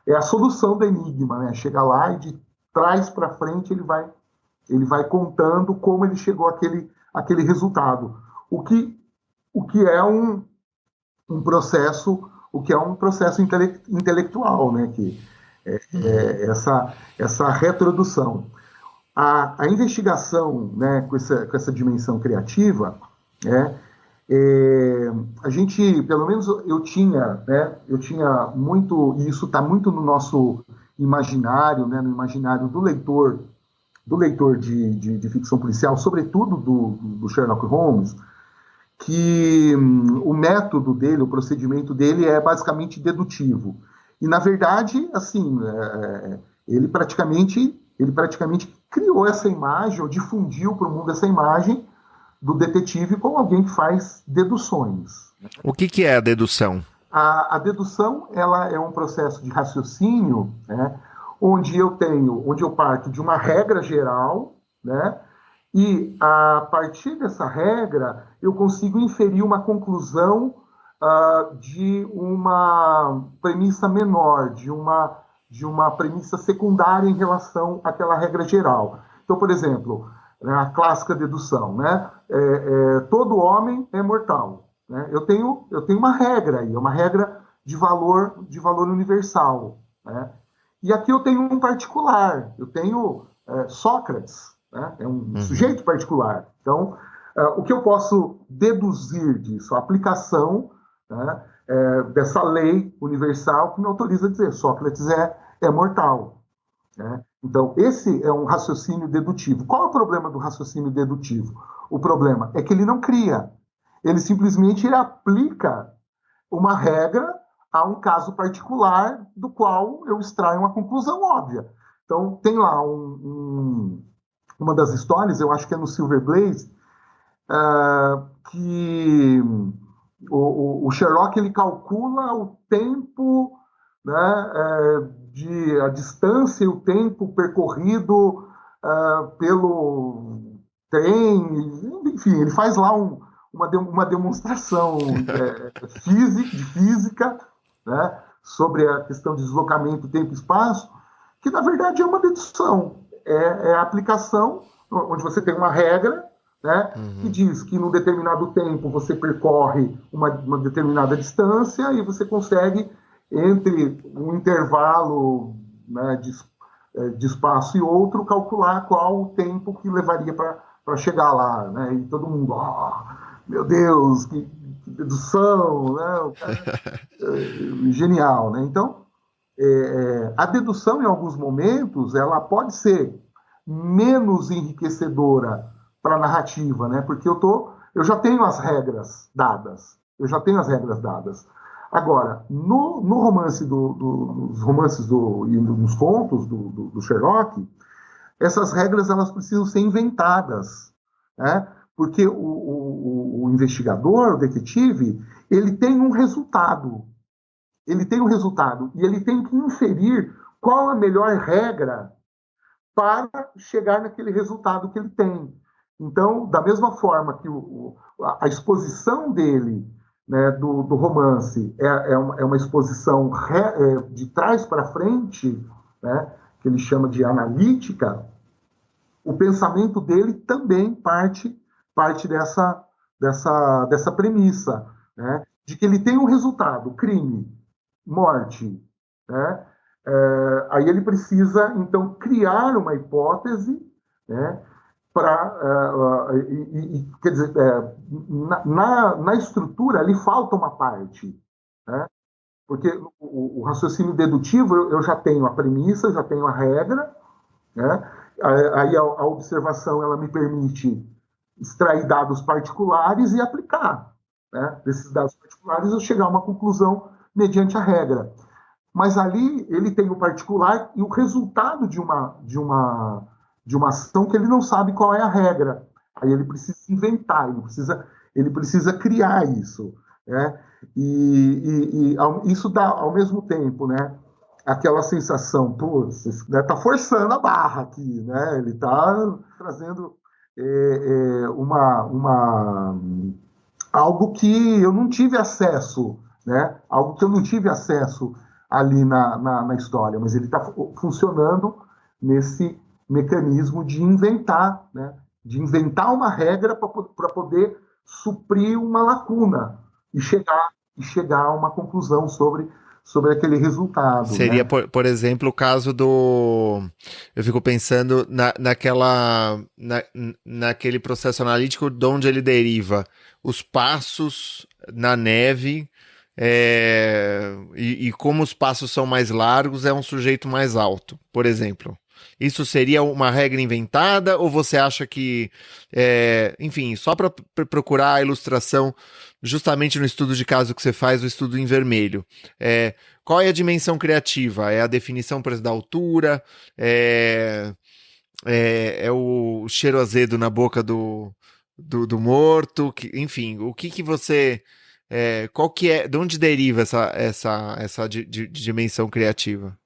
é a solução do enigma, né? Chega lá e de trás para frente ele vai contando como ele chegou àquele resultado. O que é um processo, intelectual, né? Que essa retrodução. A investigação, né, com essa dimensão criativa, né, a gente, pelo menos eu tinha muito, e isso está muito no nosso imaginário, né, no imaginário do leitor do leitor de ficção policial, sobretudo do Sherlock Holmes, que o método dele, o procedimento dele é basicamente dedutivo. E, na verdade, assim, ele praticamente criou essa imagem, ou difundiu para o mundo essa imagem do detetive como alguém que faz deduções. O que é a dedução? A dedução, ela é um processo de raciocínio, né, onde eu parto de uma regra geral, né, e a partir dessa regra eu consigo inferir uma conclusão de uma premissa menor, de uma premissa secundária em relação àquela regra geral. Então, por exemplo, né, a clássica dedução, né, todo homem é mortal. Né? Eu tenho uma regra aí, uma regra de valor universal. Né? E aqui eu tenho um particular, eu tenho Sócrates, né? É um sujeito particular. Então, o que eu posso deduzir disso? A aplicação, né, dessa lei universal que me autoriza a dizer Sócrates é mortal. Né? Então, esse é um raciocínio dedutivo. Qual é o problema do raciocínio dedutivo? O problema é que ele não cria. Ele simplesmente aplica uma regra a um caso particular do qual eu extraio uma conclusão óbvia. Então, tem lá uma das histórias, eu acho que é no Silver Blaze, que o Sherlock ele calcula o tempo, né, a distância e o tempo percorrido pelo trem, enfim, ele faz lá uma demonstração de física, né, sobre a questão de deslocamento, tempo e espaço, que na verdade é uma dedução, é a aplicação, onde você tem uma regra, né, que diz que num determinado tempo você percorre uma determinada distância e você consegue, entre um intervalo, né, de espaço e outro, calcular qual o tempo que levaria para chegar lá. Né? E todo mundo, meu Deus, que dedução, né? O cara, genial. Né? Então, a dedução, em alguns momentos, ela pode ser menos enriquecedora para a narrativa, né? Porque eu já tenho as regras dadas. Agora, no romance nos romances e nos contos do Sherlock, essas regras elas precisam ser inventadas, né? Porque o investigador, o detetive, ele tem um resultado. E ele tem que inferir qual a melhor regra para chegar naquele resultado que ele tem. Então, da mesma forma que a exposição dele, né, do romance é uma exposição de trás para frente, né, que ele chama de analítica, o pensamento dele também parte dessa premissa, né, de que ele tem um resultado, crime, morte, né? Aí ele precisa, então, criar uma hipótese, né, quer dizer, na estrutura ali falta uma parte, né? Porque o raciocínio dedutivo, eu já tenho a premissa, já tenho a regra, né? Aí a observação ela me permite extrair dados particulares e aplicar, né? Desses dados particulares eu chegar a uma conclusão mediante a regra. Mas ali ele tem o particular e o resultado de uma ação que ele não sabe qual é a regra. Aí ele precisa inventar, ele precisa criar isso, né? E isso dá, ao mesmo tempo, né, aquela sensação, putz, né, tá forçando a barra aqui, né? Ele tá trazendo algo que eu não tive acesso, né? Algo que eu não tive acesso ali na história, mas ele está funcionando nesse mecanismo de inventar, né? De inventar uma regra para poder suprir uma lacuna e chegar a uma conclusão sobre aquele resultado. Seria, né? por exemplo, o caso do... Eu fico pensando naquele processo analítico de onde ele deriva os passos na neve, e como os passos são mais largos, é um sujeito mais alto, por exemplo. Isso seria uma regra inventada ou você acha que, enfim, só para procurar a ilustração justamente no estudo de caso que você faz, o estudo em vermelho, qual é a dimensão criativa? É a definição, por exemplo, da altura? É o cheiro azedo na boca do morto? Enfim, o que você... qual que é, de onde deriva essa dimensão criativa?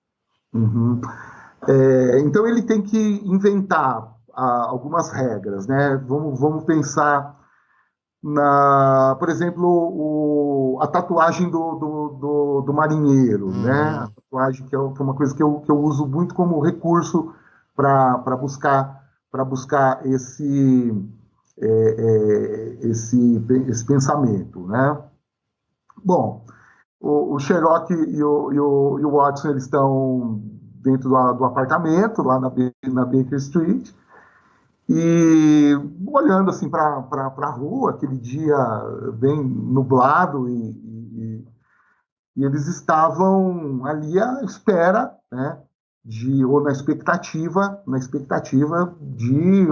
Uhum. Então ele tem que inventar algumas regras, né? Vamos pensar por exemplo, a tatuagem do marinheiro, né? A Uhum. tatuagem que é uma coisa que eu uso muito como recurso para buscar esse pensamento, né? Bom, o Sherlock e o Watson eles estão dentro do apartamento lá na Baker Street e olhando assim para a rua, aquele dia bem nublado e eles estavam ali à espera, né, ou na expectativa de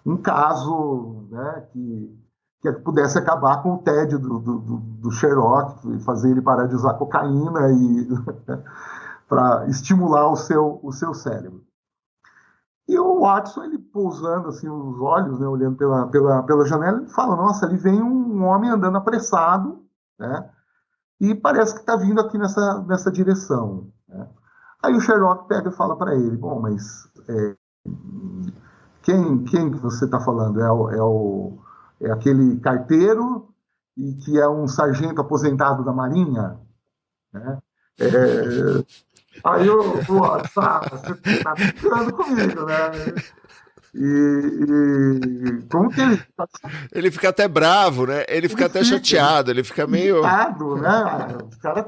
um caso, né, que pudesse acabar com o tédio do Sherlock, fazer ele parar de usar cocaína e para estimular o seu cérebro. E o Watson, ele pousando assim os olhos, né, olhando pela janela, ele fala: Nossa, ali vem um homem andando apressado, né? E parece que está vindo aqui nessa direção, né? Aí o Sherlock pega e fala para ele: Bom, mas quem que você está falando? É aquele carteiro e que é um sargento aposentado da Marinha, né? É, aí o Watson, você está brincando comigo, né? Como que ele está Ele fica até bravo, né? Ele fica até ele chateado, ele fica meio. irritado, né? O cara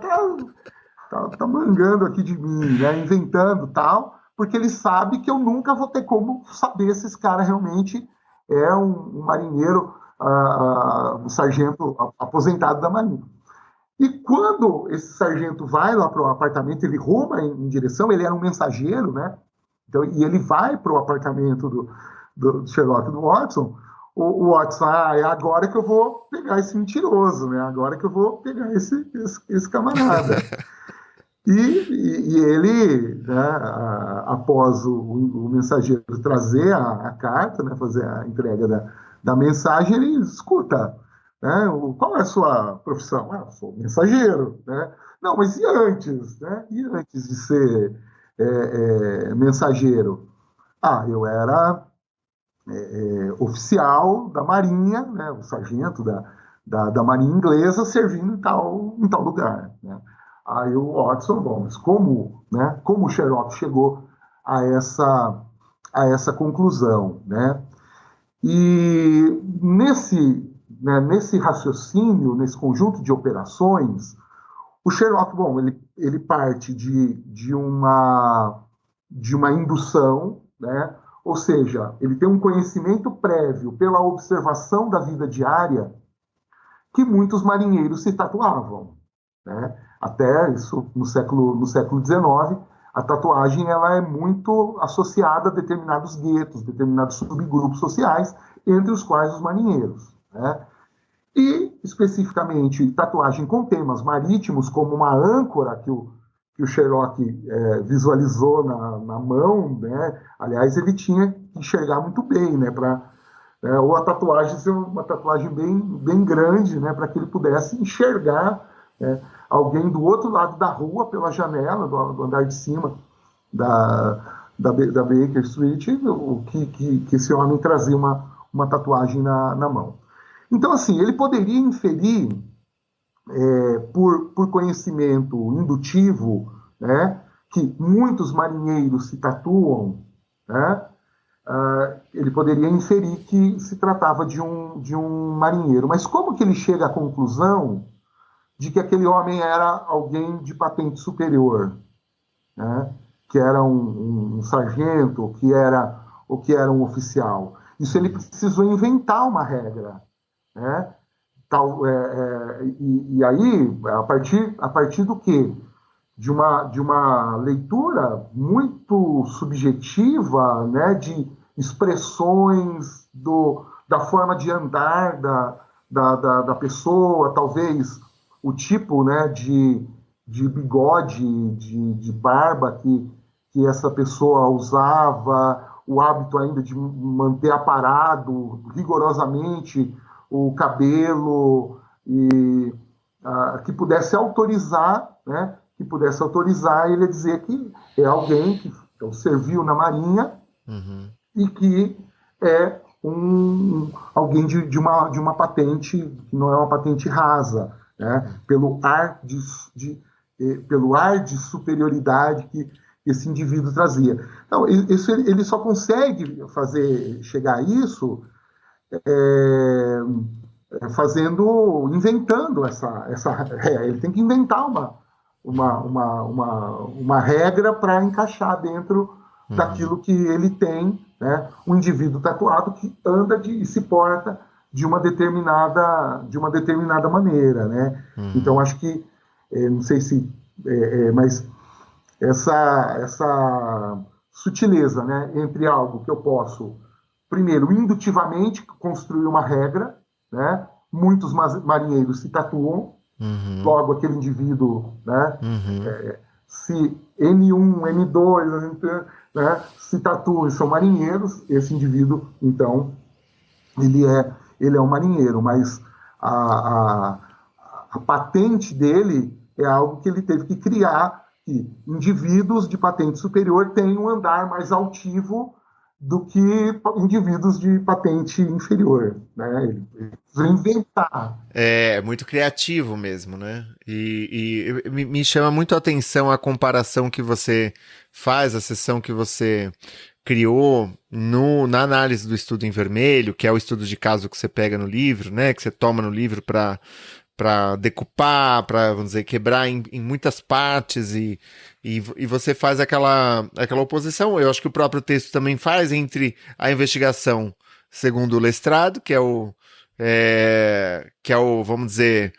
tá mangando aqui de mim, né? Inventando tal, porque ele sabe que eu nunca vou ter como saber se esse cara realmente é um marinheiro, um sargento aposentado da Marinha. E quando esse sargento vai lá para o apartamento, ele rouba em direção, ele era um mensageiro, né? Então, e ele vai para o apartamento do Sherlock do Watson. O Watson, é agora que eu vou pegar esse mentiroso, né? Agora que eu vou pegar esse camarada. E ele, né, após o mensageiro trazer a carta, né, fazer a entrega da mensagem, ele escuta, né, qual é a sua profissão? Sou mensageiro, né? Não, mas e antes, né? E antes de ser mensageiro? Eu era oficial da Marinha, né, o sargento da Marinha Inglesa, servindo em tal lugar, né? Aí o Watson, bom, mas como o Sherlock chegou a essa conclusão, né? E nesse raciocínio, nesse conjunto de operações, o Sherlock, bom, ele parte de uma indução, né? Ou seja, ele tem um conhecimento prévio pela observação da vida diária que muitos marinheiros se tatuavam, né? Até isso no século XIX, a tatuagem ela é muito associada a determinados guetos, determinados subgrupos sociais, entre os quais os marinheiros, né? E, especificamente, tatuagem com temas marítimos, como uma âncora que o Sherlock visualizou na mão, né? Aliás, ele tinha que enxergar muito bem, né? Ou a tatuagem ser uma tatuagem bem, bem grande, né? Para que ele pudesse enxergar, né, alguém do outro lado da rua, pela janela, do andar de cima da Baker Street, que esse homem trazia uma tatuagem na mão. Então, assim, ele poderia inferir, por conhecimento indutivo, né, que muitos marinheiros se tatuam, né? Ele poderia inferir que se tratava de um marinheiro. Mas como que ele chega à conclusão de que aquele homem era alguém de patente superior, né? Que era um sargento, ou que era um oficial? Isso ele precisou inventar uma regra, né? E aí, a partir do quê? de uma leitura muito subjetiva, né, de expressões da forma de andar da pessoa, talvez o tipo, né, de bigode, de barba que essa pessoa usava, o hábito ainda de manter aparado rigorosamente o cabelo, e que pudesse autorizar, né, ele a dizer que é alguém que serviu na Marinha Uhum. e que é alguém de uma patente, que não é uma patente rasa, né, pelo ar de superioridade que esse indivíduo trazia. Então, ele só consegue chegar a isso é, inventando ele tem que inventar uma regra para encaixar dentro Uhum. daquilo que ele tem, né? Um indivíduo tatuado que anda e se porta de uma determinada maneira, né? Então Uhum. acho que não sei se mas essa sutileza, né, entre algo que eu posso, primeiro, indutivamente construir uma regra, né? Muitos marinheiros se tatuam, Uhum. logo aquele indivíduo, né, Uhum. se N1, N2, né, se tatuam e são marinheiros, esse indivíduo, então, ele é um marinheiro, mas a, a, a patente dele é algo que ele teve que criar, que indivíduos de patente superior têm um andar mais altivo do que indivíduos de patente inferior, né? Ele precisou inventar. É muito criativo mesmo, né? E me chama muito a atenção a comparação que você faz, a sessão que você criou na análise do estudo em vermelho, que é o estudo de caso que você pega no livro, né? Que você toma no livro para decupar, para, vamos dizer, quebrar em muitas partes e você faz aquela oposição. Eu acho que o próprio texto também faz entre a investigação segundo o Lestrado, que é o, vamos dizer,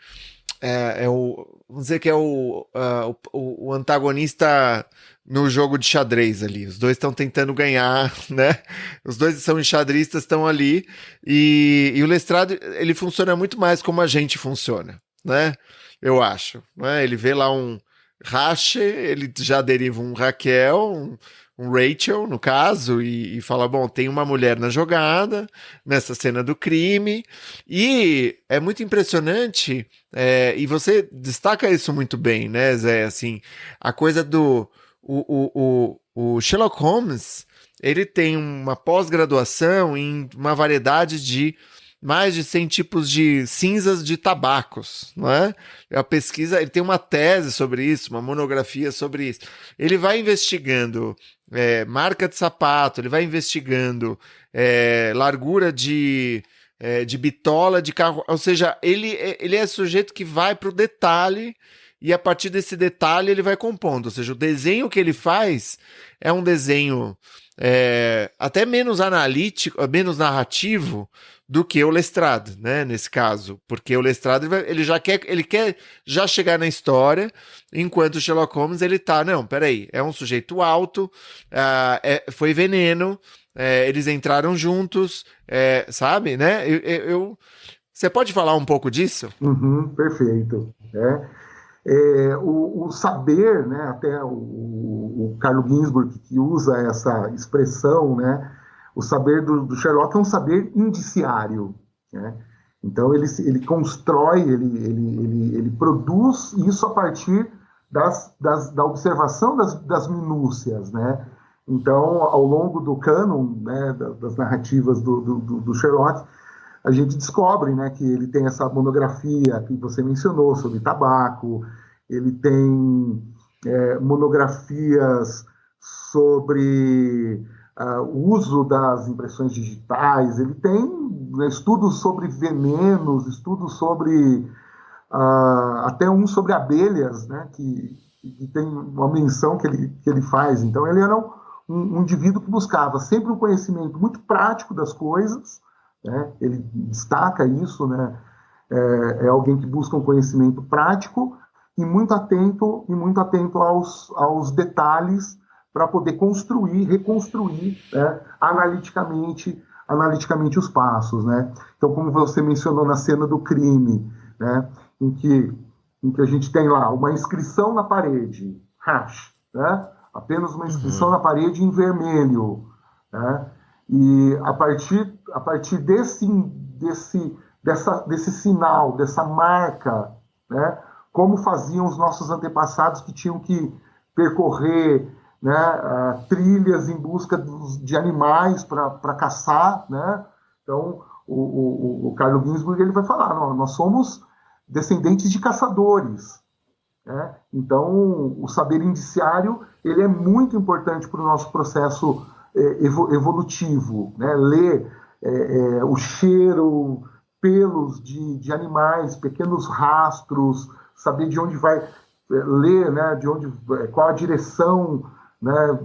vamos dizer que é o antagonista no jogo de xadrez ali. Os dois estão tentando ganhar, né? Os dois são enxadristas, estão ali. E o Lestrade, ele funciona muito mais como a gente funciona, né? Eu acho. Né? Ele vê lá um Rache, ele já deriva um Raquel, um Rachel, no caso, e fala: bom, tem uma mulher na jogada, nessa cena do crime. E é muito impressionante, e você destaca isso muito bem, né, Zé? Assim, a coisa do. O Sherlock Holmes, ele tem uma pós-graduação em uma variedade de mais de 100 tipos de cinzas de tabacos, não é? A pesquisa, ele tem uma tese sobre isso, uma monografia sobre isso. Ele vai investigando marca de sapato, ele vai investigando largura de bitola de carro, ou seja, ele é sujeito que vai para o detalhe e a partir desse detalhe ele vai compondo, ou seja, o desenho que ele faz é um desenho até menos analítico, menos narrativo do que o Lestrade, né, nesse caso, porque o Lestrade ele quer já chegar na história, enquanto o Sherlock Holmes ele tá, não, peraí, é um sujeito alto, foi veneno, eles entraram juntos, sabe, né? Você pode falar um pouco disso? Uhum, perfeito. O saber, né, até o Carlo Ginzburg que usa essa expressão, né, o saber do Sherlock é um saber indiciário, né? Então ele constrói, ele produz isso a partir da observação das minúcias, né? Então, ao longo do cânon, né, das narrativas do Sherlock, a gente descobre, né, que ele tem essa monografia que você mencionou sobre tabaco, ele tem monografias sobre o uso das impressões digitais, ele tem, né, estudos sobre venenos, estudos sobre até um sobre abelhas, né, que tem uma menção que ele faz. Então ele era um indivíduo que buscava sempre um conhecimento muito prático das coisas, né? Ele destaca isso, né? É alguém que busca um conhecimento prático e muito atento aos detalhes para poder construir, reconstruir, né, analiticamente os passos, né? Então, como você mencionou na cena do crime, né, em que a gente tem lá uma inscrição na parede, hash, né? Apenas uma inscrição na parede em vermelho, né? E a partir desse sinal, dessa marca, né? Como faziam os nossos antepassados que tinham que percorrer, né, trilhas em busca de animais para caçar, né? Então, o Carlo Ginzburg ele vai falar, nós somos descendentes de caçadores, né? Então, o saber indiciário ele é muito importante para o nosso processo evolutivo, né? Ler o cheiro, pelos de animais, pequenos rastros, saber de onde vai ler, né? De onde, qual a direção, né?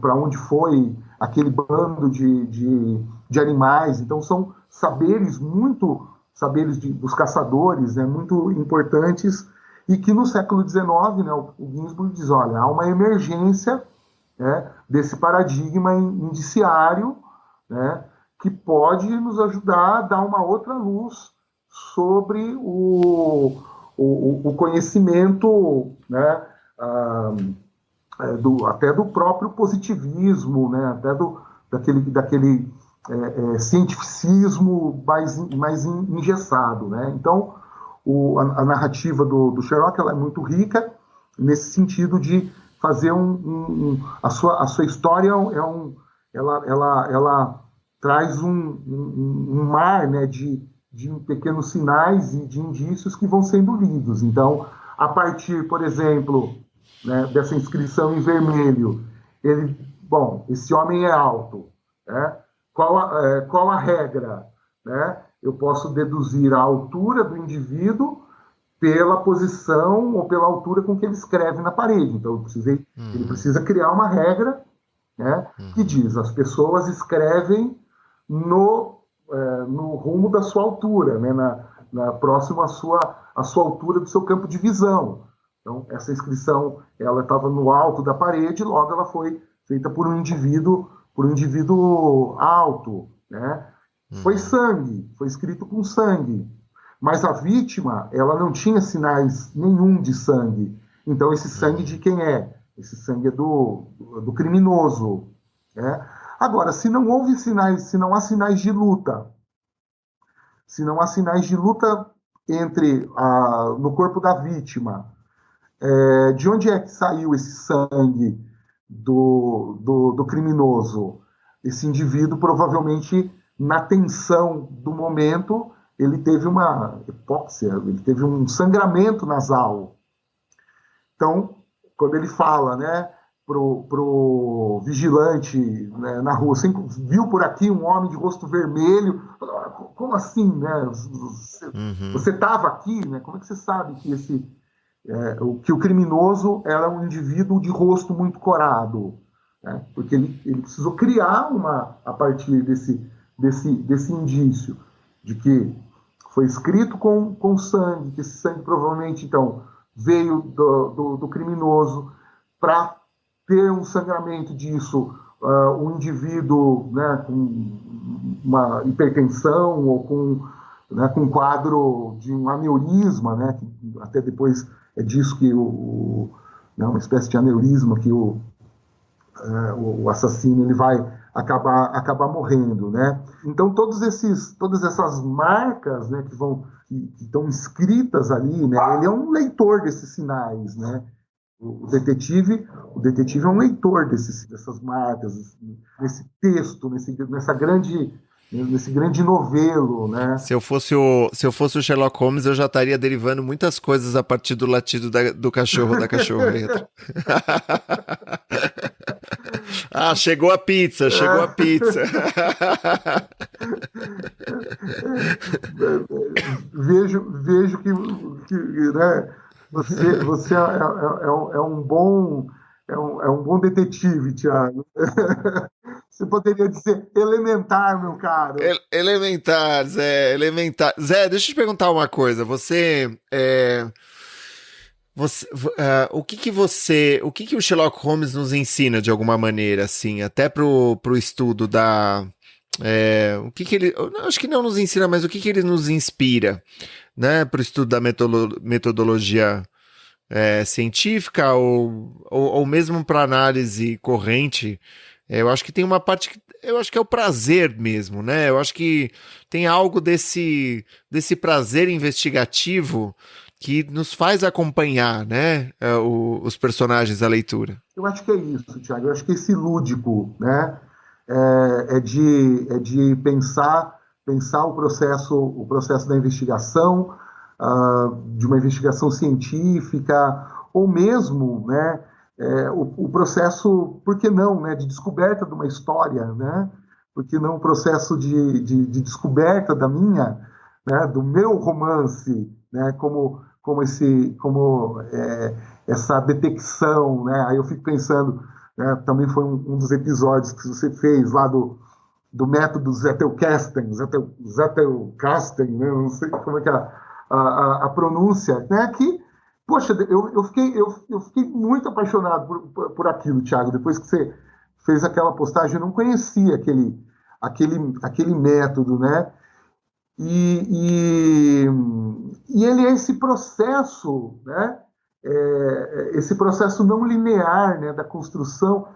Para onde foi aquele bando de animais. Então, são saberes dos caçadores, né? Muito importantes, e que no século XIX, né, o Ginzburg diz, olha, há uma emergência, né, desse paradigma indiciário, né, que pode nos ajudar a dar uma outra luz sobre o conhecimento, né, até do próprio positivismo, né, até daquele cientificismo mais engessado, né? Então, a narrativa do Sherlock ela é muito rica nesse sentido de fazer a sua história ela traz um mar, né, de pequenos sinais e de indícios que vão sendo lidos. Então, a partir, por exemplo, né, dessa inscrição em vermelho, esse homem é alto, né? Qual a regra, né? Eu posso deduzir a altura do indivíduo pela posição ou pela altura com que ele escreve na parede. Então, ele precisa criar uma regra, né, que diz as pessoas escrevem no rumo da sua altura, né, na próxima à sua altura do seu campo de visão. Então, essa inscrição ela estava no alto da parede, logo ela foi feita por um indivíduo alto, né? Foi sangue, foi escrito com sangue, mas a vítima ela não tinha sinais nenhum de sangue. Então esse sangue de quem é? Esse sangue é do criminoso, né? Agora, se não houve sinais, se não há sinais de luta, no corpo da vítima, de onde é que saiu esse sangue do criminoso? Esse indivíduo provavelmente, na tensão do momento, ele teve uma hipóxia, ele teve um sangramento nasal. Então, quando ele fala, né, pro vigilante, né, na rua, você viu por aqui um homem de rosto vermelho? Como assim, né? Você estava aqui, né? Como é que você sabe que que o criminoso era um indivíduo de rosto muito corado, né? Porque ele precisou criar a partir desse indício de que foi escrito com sangue, que esse sangue provavelmente então veio do criminoso, para ter um sangramento disso, um indivíduo, né, com uma hipertensão ou com um quadro de um aneurisma, né, que até depois é disso que uma espécie de aneurisma que o assassino ele vai acabar morrendo, né? Então todas essas marcas, né, que estão escritas ali, né? Ele é um leitor desses sinais, né? O detetive é um leitor dessas marcas, desse texto, nesse grande novelo, né? Se eu fosse o Sherlock Holmes, eu já estaria derivando muitas coisas a partir do latido do cachorro da cachorreta. Ah, chegou a pizza. Vejo que né, você é um bom detetive, Thiago. Você poderia dizer elementar, meu caro. Elementar, Zé, elementar. Zé, deixa eu te perguntar uma coisa. Você o que que o Sherlock Holmes nos ensina de alguma maneira, assim, até pro estudo da, o que que ele, eu acho que não nos ensina, mas o que que ele nos inspira, né, pro estudo da metodologia científica ou mesmo para análise corrente. Eu acho que tem uma parte que eu acho que é o prazer mesmo, né? Eu acho que tem algo desse prazer investigativo que nos faz acompanhar, né, os personagens da leitura. Eu acho que é isso, Tiago. Eu acho que esse lúdico, né, é de pensar o processo da investigação, de uma investigação científica, ou mesmo, né, o processo, por que não, né, de descoberta de uma história, né? Por que não o processo de descoberta da minha, né, do meu romance, né, essa detecção, né? Aí eu fico pensando, né, também foi um dos episódios que você fez lá do método Zettelkasten, né? Não sei como é que é a pronúncia, né? Que, poxa, eu fiquei muito apaixonado por aquilo, Thiago. Depois que você fez aquela postagem, eu não conhecia aquele método, né? E, e, e ele é esse processo, né? Esse processo não linear, né, da construção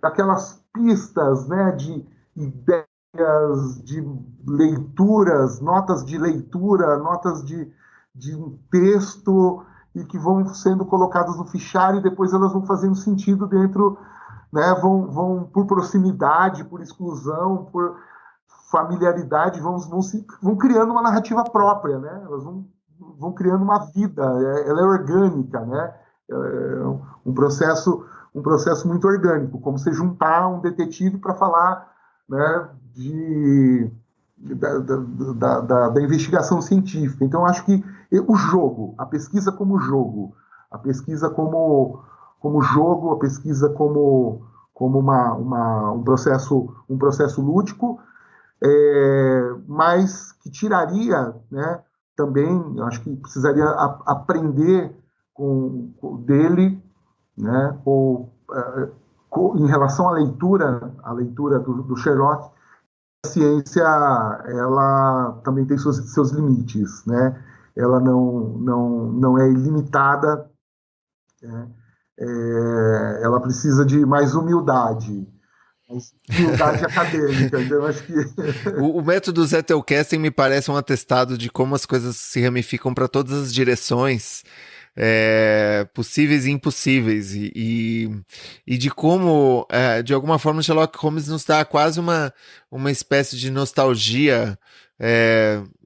daquelas pistas, né, de ideias, de leituras, notas de leitura, notas de um texto e que vão sendo colocadas no fichário e depois elas vão fazendo sentido dentro, né, vão por proximidade, por exclusão, por familiaridade, vão criando uma narrativa própria, né? Elas vão criando uma vida, ela é orgânica, né? É um processo muito orgânico, como você juntar um detetive para falar, né, da investigação científica. Então, acho que o jogo, a pesquisa como jogo, a pesquisa como jogo, a pesquisa como um processo lúdico, mas que tiraria, né, também, acho que precisaria aprender dele, né, em relação à leitura do Sherlock. A ciência, ela também tem seus limites, né? Ela não é ilimitada, né? Ela precisa de mais humildade, humildade acadêmica. Então, eu acho que O método Zettelkasten me parece um atestado de como as coisas se ramificam para todas as direções possíveis e impossíveis, e de como, de alguma forma, Sherlock Holmes nos dá quase uma espécie de nostalgia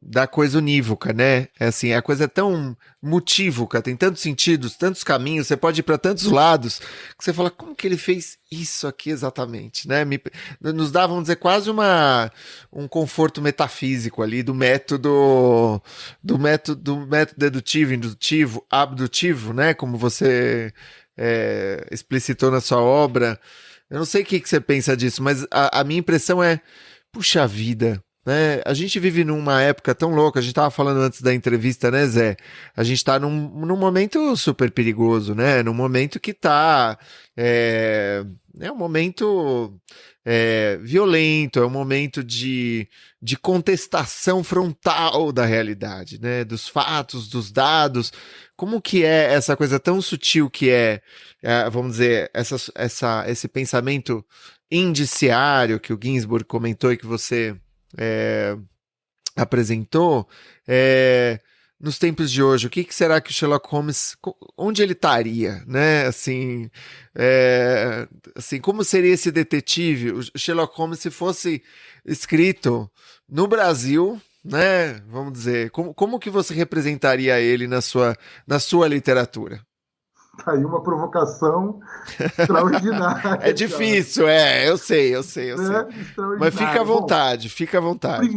da coisa unívoca, né? É assim, a coisa é tão mutívoca, tem tantos sentidos, tantos caminhos, você pode ir para tantos lados, que você fala, como que ele fez isso aqui exatamente, né? Nos dá, vamos dizer, quase um conforto metafísico ali do método dedutivo, indutivo, abdutivo, né? Como você explicitou na sua obra. Eu não sei o que você pensa disso, mas a minha impressão é, puxa vida, né? A gente vive numa época tão louca, a gente tava falando antes da entrevista, né, Zé? A gente tá num momento super perigoso, né? Num momento que tá. É um momento violento, é um momento de contestação frontal da realidade, né? Dos fatos, dos dados. Como que é essa coisa tão sutil que vamos dizer, esse pensamento indiciário que o Ginsburg comentou e que você é, apresentou, nos tempos de hoje, o que será que o Sherlock Holmes, onde ele estaria, né? Assim, como seria esse detetive, o Sherlock Holmes, se fosse escrito no Brasil, né? Vamos dizer, como que você representaria ele na sua literatura? tá aí uma provocação extraordinária, É cara, difícil, eu sei. né? Mas fica à Extraordinária. Bom, vontade, fica à vontade.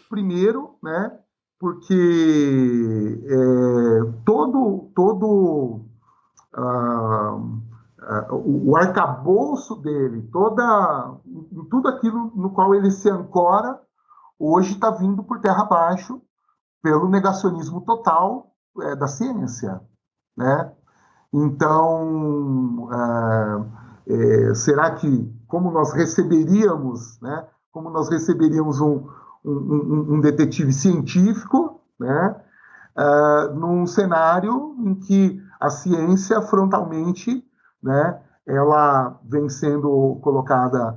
primeiro, né? Porque todo ah, o arcabouço dele, tudo aquilo no qual ele se ancora, hoje está vindo por terra abaixo pelo negacionismo total da ciência, né? Então, será que, como nós receberíamos, né, como nós receberíamos um detetive científico, né, num cenário em que a ciência frontalmente, né, ela vem sendo colocada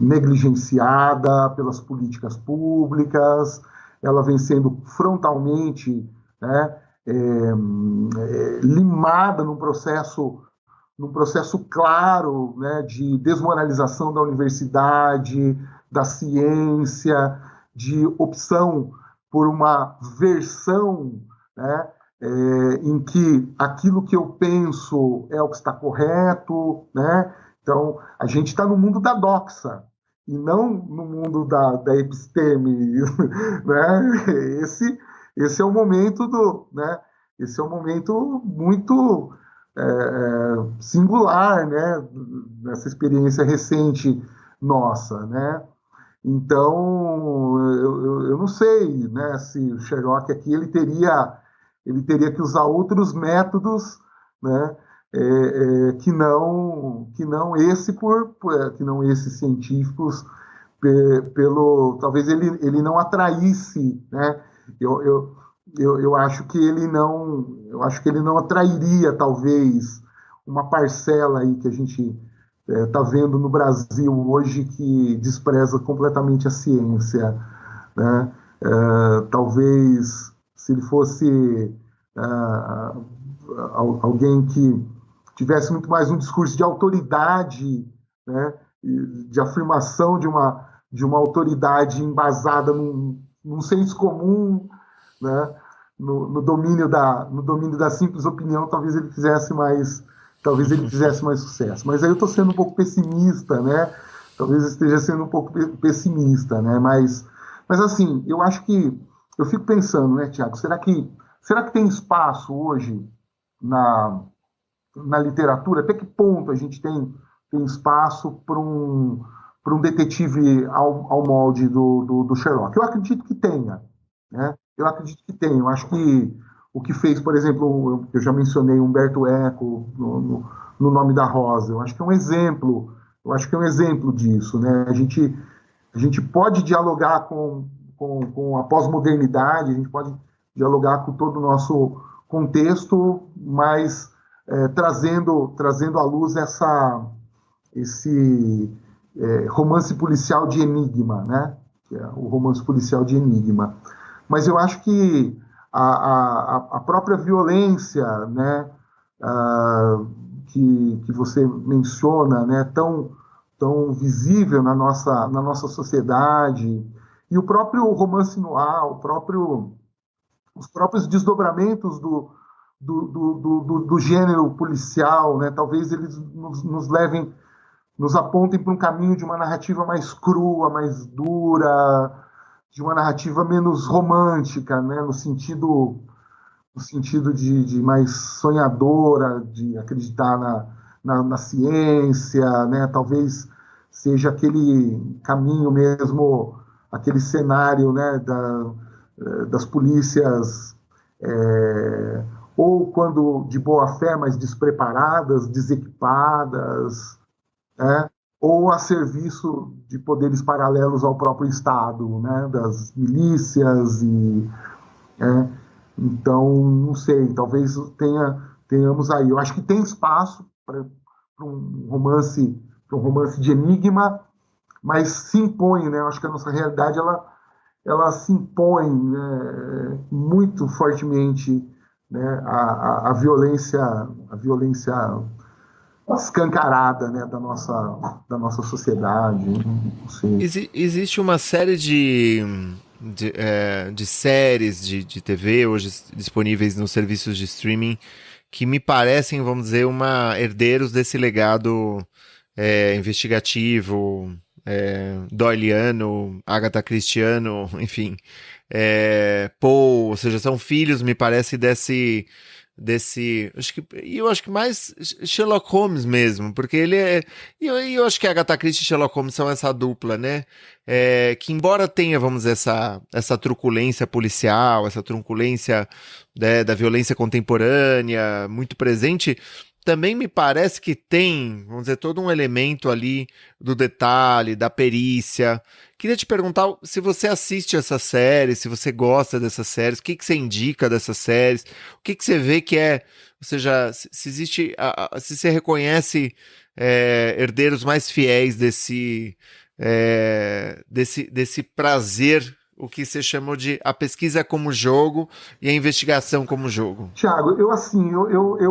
negligenciada pelas políticas públicas, ela vem sendo frontalmente, né, limada num processo claro, né, de desmoralização da universidade, da ciência, de opção por uma versão, né, em que aquilo que eu penso é o que está correto, né? Então, a gente está no mundo da doxa e não no mundo da episteme, né? Esse é o momento né? Esse é um momento muito singular, né? Nessa experiência recente nossa, né? Então, eu não sei, né, se o Sherlock aqui ele teria que usar outros métodos, né, que não esses científicos pelo talvez ele não atraísse, né? Eu, eu, eu acho que ele não atrairia talvez uma parcela aí que a gente está vendo no Brasil hoje que despreza completamente a ciência, né? Talvez se ele fosse alguém que tivesse muito mais um discurso de autoridade, né? De afirmação de uma autoridade embasada num senso comum, né? No domínio da simples opinião, talvez ele fizesse mais sucesso. Mas aí eu estou sendo um pouco pessimista, né? Talvez eu esteja sendo um pouco pessimista, né? Mas assim, eu acho que eu fico pensando, né, Tiago? Será que tem espaço hoje na, na literatura? Até que ponto a gente tem espaço para um detetive ao molde do Sherlock? Eu acredito que tenha, né? Eu acredito que tenha. Eu acho que o que fez, por exemplo, eu já mencionei Humberto Eco no Nome da Rosa. Eu acho que é um exemplo. Eu acho que é um exemplo disso, né? A gente pode dialogar com a pós-modernidade, a gente pode dialogar com todo o nosso contexto, mas trazendo à luz esse romance policial de enigma, né? Que é o romance policial de enigma. Mas eu acho que a própria violência, né, que você menciona, né, tão visível na nossa sociedade, e o próprio romance noir, os próprios desdobramentos do gênero policial, né, talvez eles nos levem, nos apontem para um caminho de uma narrativa mais crua, mais dura, de uma narrativa menos romântica, né, no sentido de mais sonhadora, de acreditar na ciência, né? Talvez seja aquele caminho mesmo, aquele cenário, né, das polícias, ou quando de boa fé, mas despreparadas, desequipadas, né? Ou a serviço de poderes paralelos ao próprio Estado, né? Das milícias é, então, não sei, talvez tenhamos aí. Eu acho que tem espaço para um romance de enigma, mas se impõe, né? Eu acho que a nossa realidade ela se impõe, né, muito fortemente, né, a violência escancarada, né, da nossa sociedade. Não sei. Existe uma série de séries de TV hoje disponíveis nos serviços de streaming que me parecem, vamos dizer, herdeiros desse legado investigativo, doyleano, Agatha Christiano, enfim, Poe, ou seja, são filhos, me parece, eu acho que mais Sherlock Holmes mesmo, porque ele é, eu acho que a Agatha Christie e Sherlock Holmes são essa dupla, né? Que embora tenha, vamos dizer, essa truculência policial, essa truculência, né, da violência contemporânea muito presente, também me parece que tem, vamos dizer, todo um elemento ali do detalhe, da perícia. Queria te perguntar se você assiste essa série, se você gosta dessas séries, o que você indica dessas séries, o que você vê que é, ou seja, se existe, se você reconhece herdeiros mais fiéis desse prazer, o que você chamou de a pesquisa como jogo e a investigação como jogo. Tiago, eu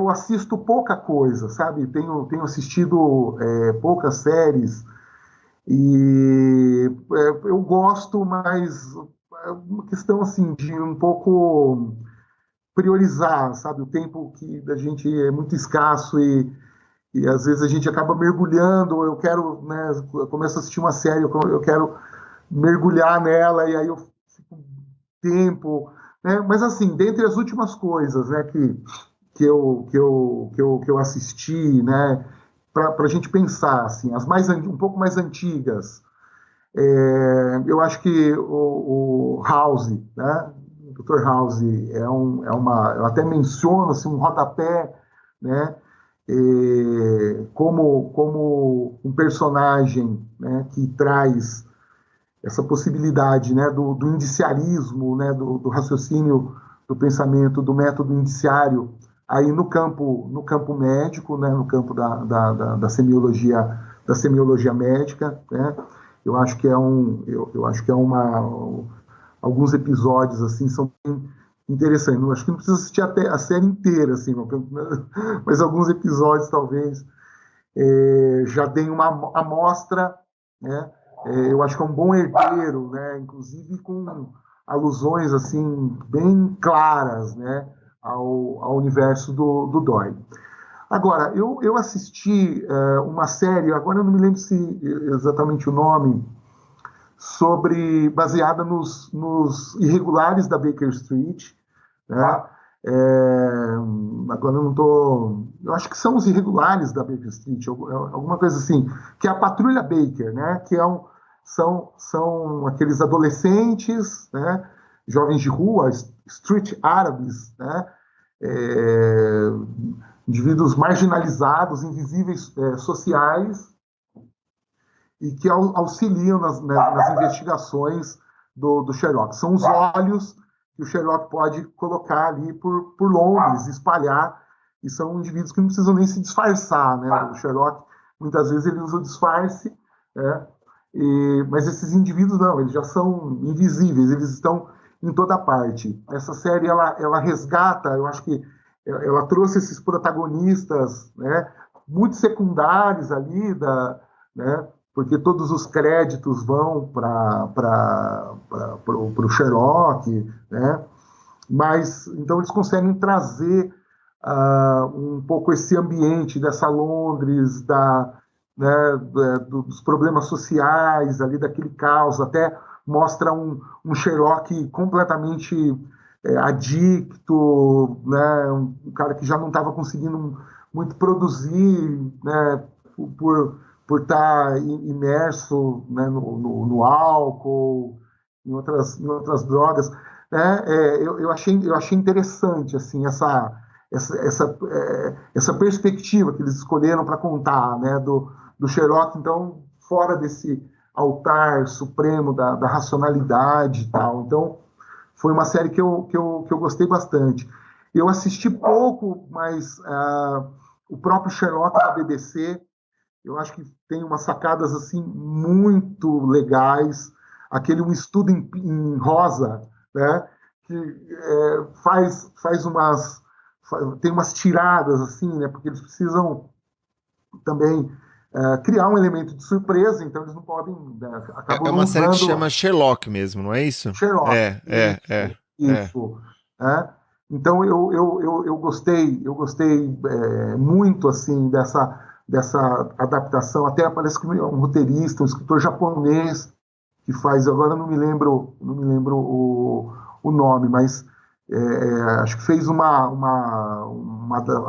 assisto pouca coisa, sabe? Tenho assistido poucas séries e eu gosto, mas é uma questão assim de um pouco priorizar, sabe? O tempo que da gente é muito escasso e às vezes a gente acaba mergulhando. Eu quero, né? Eu começo a assistir uma série, eu quero mergulhar nela e aí eu fico tempo, né? Mas assim, dentre as últimas coisas, né, que eu assisti, né, para a gente pensar assim, um pouco mais antigas, eu acho que o House, né, o Dr. House eu até menciono assim, um rodapé, né, como um personagem, né, que traz essa possibilidade, né, do indiciarismo, né, do raciocínio, do pensamento, do método indiciário aí no campo médico, né, no campo da semiologia médica, né. Eu acho que alguns episódios assim são bem interessantes. Eu acho que não precisa assistir até a série inteira, assim, mas alguns episódios talvez já deem uma amostra, né. Eu acho que é um bom herdeiro, né, inclusive com alusões assim bem claras, né, ao universo do Doyle. Agora, eu assisti uma série, agora eu não me lembro se exatamente o nome, baseada nos irregulares da Baker Street, né? Agora eu não estou. Eu acho que são os irregulares da Baker Street, alguma coisa assim, que é a Patrulha Baker, né? Que são aqueles adolescentes, né? Jovens de rua, street árabes, né? É, indivíduos marginalizados, invisíveis sociais, e que auxiliam nas investigações do Sherlock. São os olhos que o Sherlock pode colocar ali por Londres, espalhar, e são indivíduos que não precisam nem se disfarçar, né? O Sherlock, muitas vezes, ele usa o disfarce, né? Mas esses indivíduos não, eles já são invisíveis, eles estão em toda parte. Essa série, ela resgata, eu acho que ela trouxe esses protagonistas, né, muito secundários ali, né, porque todos os créditos vão para o Sherlock, né, mas então eles conseguem trazer um pouco esse ambiente dessa Londres, né, dos problemas sociais, ali daquele caos, até mostra um Sherlock completamente adicto, né, um cara que já não estava conseguindo muito produzir, né, por estar imerso, né, no álcool, em outras drogas, né. Eu achei interessante assim essa perspectiva que eles escolheram para contar, né, do Sherlock, então fora desse altar supremo da racionalidade e tal. Então foi uma série que eu gostei bastante. Eu assisti pouco, mas o próprio Sherlock da BBC, eu acho que tem umas sacadas assim muito legais. Aquele Um Estudo em Rosa, né, que tem umas tiradas assim, né, porque eles precisam também criar um elemento de surpresa, então eles não podem, né, acabam É não uma série que usando chama Sherlock mesmo, não é isso? Sherlock. É. Isso. É. Então eu gostei muito assim dessa adaptação. Até parece que um roteirista, um escritor japonês que faz, agora não me lembro o nome, mas acho que fez uma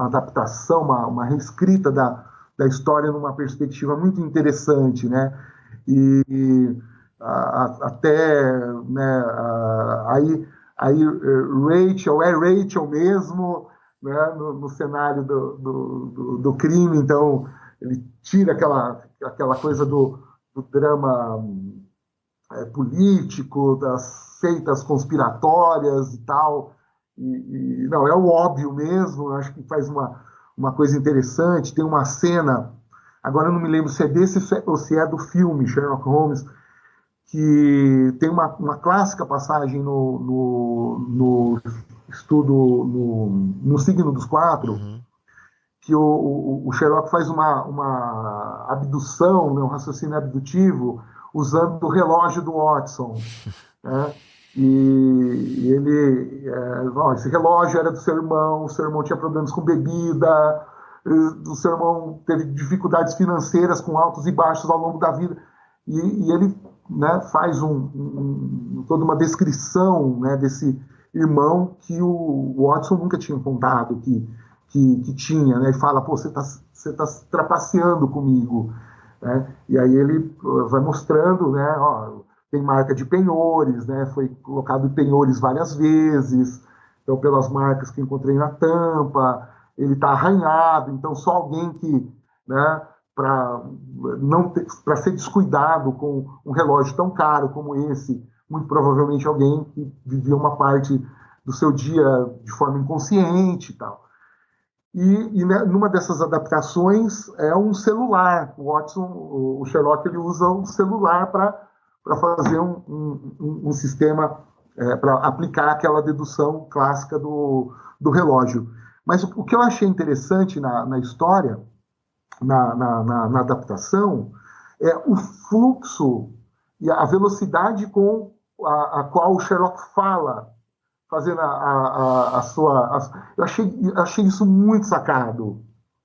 adaptação, uma reescrita da história numa perspectiva muito interessante, né? E até, né, Rachel é Rachel mesmo, né, no cenário do crime, então ele tira aquela coisa do drama político, das seitas conspiratórias e tal. Não, é o óbvio mesmo, acho que faz uma coisa interessante. Tem uma cena, agora eu não me lembro se é desse ou se é do filme Sherlock Holmes, que tem uma clássica passagem no estudo, no Signo dos Quatro, Uhum. que o Sherlock faz uma abdução, né, um raciocínio abdutivo, usando o relógio do Watson, né? E ele, esse relógio era do o seu irmão tinha problemas com bebida, o seu irmão teve dificuldades financeiras com altos e baixos ao longo da vida, e ele, né, faz toda uma descrição, né, desse irmão que o Watson nunca tinha contado que tinha, né, e fala, pô, você tá trapaceando comigo, né? E aí ele vai mostrando, né, ó, tem marca de penhores, né, foi colocado penhores várias vezes, então pelas marcas que encontrei na tampa, ele está arranhado, então só alguém que, né, para não para ser descuidado com um relógio tão caro como esse, muito provavelmente alguém que vivia uma parte do seu dia de forma inconsciente e tal. E né, numa dessas adaptações é um celular. O Watson, o Sherlock, ele usa um celular para fazer um sistema, para aplicar aquela dedução clássica do relógio. Mas o que eu achei interessante na história, na adaptação, é o fluxo e a velocidade com a qual o Sherlock fala, fazendo a sua. Eu achei isso muito sacado,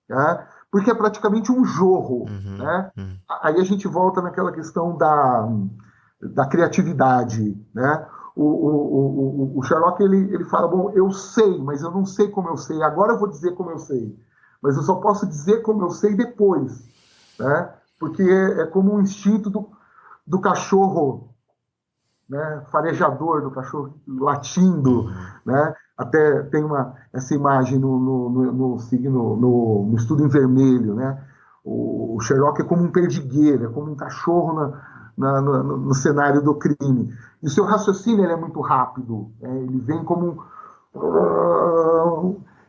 né? Porque é praticamente um jorro. Uhum. Né? Uhum. Aí a gente volta naquela questão da criatividade. Né? O Sherlock ele fala: bom, eu sei, mas eu não sei como eu sei. Agora eu vou dizer como eu sei. Mas eu só posso dizer como eu sei depois. Né? Porque é como um instinto do cachorro, né, farejador do cachorro latindo, Uhum. né? Até tem essa imagem no signo, no estudo em vermelho, né? O Sherlock é como um perdigueiro, é como um cachorro no cenário do crime. E o seu raciocínio ele é muito rápido, né? Ele vem como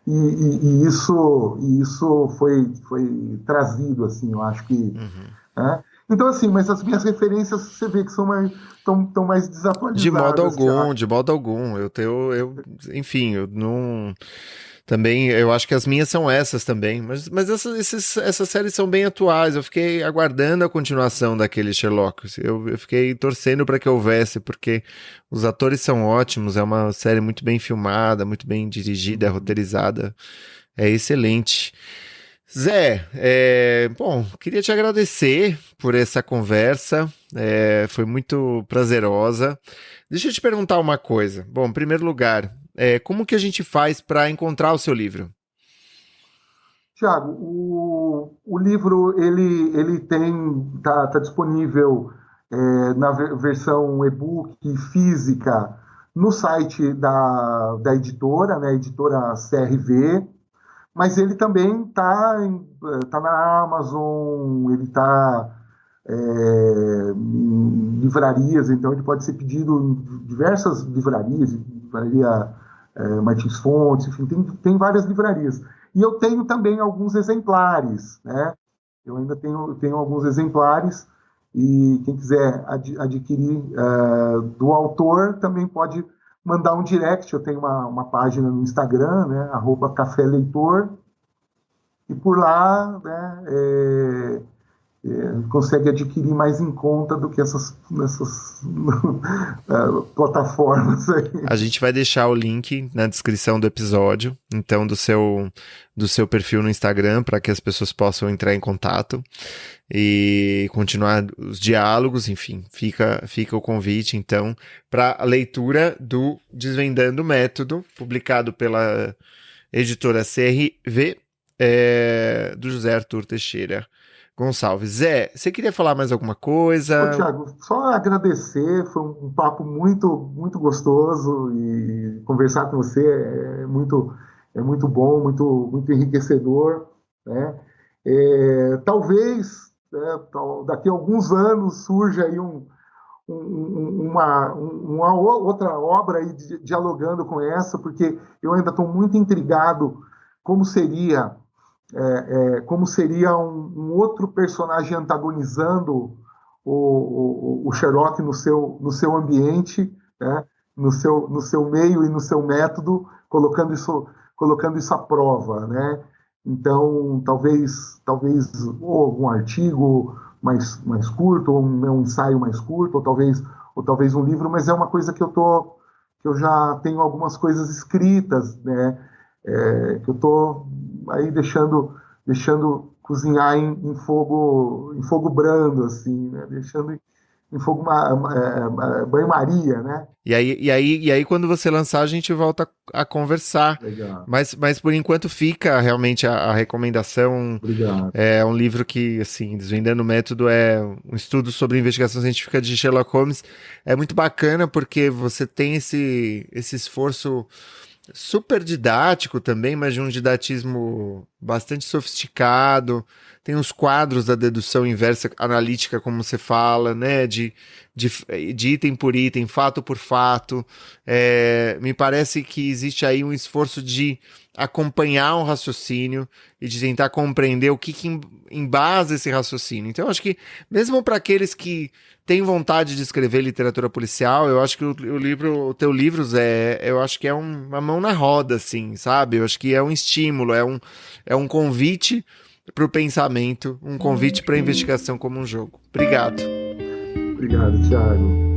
e isso foi trazido assim, eu acho que, Uhum. né? Então, assim, mas as minhas referências você vê que são tão mais De modo desatualizadas, algum, Thiago. de modo algum. Enfim, eu não. Também, eu acho que as minhas são essas também. Mas essas séries são bem atuais. Eu fiquei aguardando a continuação daquele Sherlock. Eu fiquei torcendo para que houvesse, porque os atores são ótimos. É uma série muito bem filmada, muito bem dirigida, Uhum. roteirizada. É excelente. Zé, bom, queria te agradecer por essa conversa, foi muito prazerosa. Deixa eu te perguntar uma coisa. Bom, em primeiro lugar, como que a gente faz para encontrar o seu livro? Tiago, o livro ele tá disponível na versão e-book e física no site da editora, né, editora CRV, mas ele também tá na Amazon, ele está em livrarias, então ele pode ser pedido em diversas livrarias, livraria Martins Fontes, enfim, tem várias livrarias. E eu tenho também alguns exemplares, né? Eu ainda tenho alguns exemplares e quem quiser adquirir do autor também pode mandar um direct. Eu tenho uma página no Instagram, né? @café leitor, e por lá, né, consegue adquirir mais em conta do que essas plataformas aí. A gente vai deixar o link na descrição do episódio, então do seu perfil no Instagram, para que as pessoas possam entrar em contato e continuar os diálogos, enfim, fica o convite, então, para a leitura do Desvendando o Método, publicado pela editora CRV, do José Arthur Teixeira Gonçalves. Zé, você queria falar mais alguma coisa? Ô, Thiago, só agradecer, foi um papo muito, muito gostoso e conversar com você é muito bom, muito, muito enriquecedor, né? Talvez, daqui a alguns anos surja aí uma outra obra aí dialogando com essa, porque eu ainda estou muito intrigado como seria como seria um outro personagem antagonizando o Sherlock no seu ambiente, né? No seu meio e no seu método, colocando isso à prova, né? Então, talvez ou algum artigo mais curto, ou um ensaio mais curto, ou talvez um livro, mas é uma coisa que eu já tenho algumas coisas escritas, né? Que eu estou aí deixando cozinhar em fogo brando, assim, né? Deixando em fogo banho-maria, né? E aí, quando você lançar, a gente volta a conversar. Legal. Mas por enquanto fica realmente a recomendação. Obrigado. É um livro que, assim, Desvendando o Método é um estudo sobre investigação científica de Sherlock Holmes. É muito bacana porque você tem esse esforço super didático também, mas de um didatismo bastante sofisticado. Tem os quadros da dedução inversa analítica, como você fala, né? De item por item, fato por fato. Me parece que existe aí um esforço de acompanhar um raciocínio e de tentar compreender o que embasa esse raciocínio. Então, eu acho que, mesmo para aqueles que têm vontade de escrever literatura policial, eu acho que o teu livro, Zé, eu acho que é uma mão na roda, assim, sabe? Eu acho que é um estímulo, é um convite para o pensamento, um convite para a investigação como um jogo. Obrigado. Obrigado, Thiago.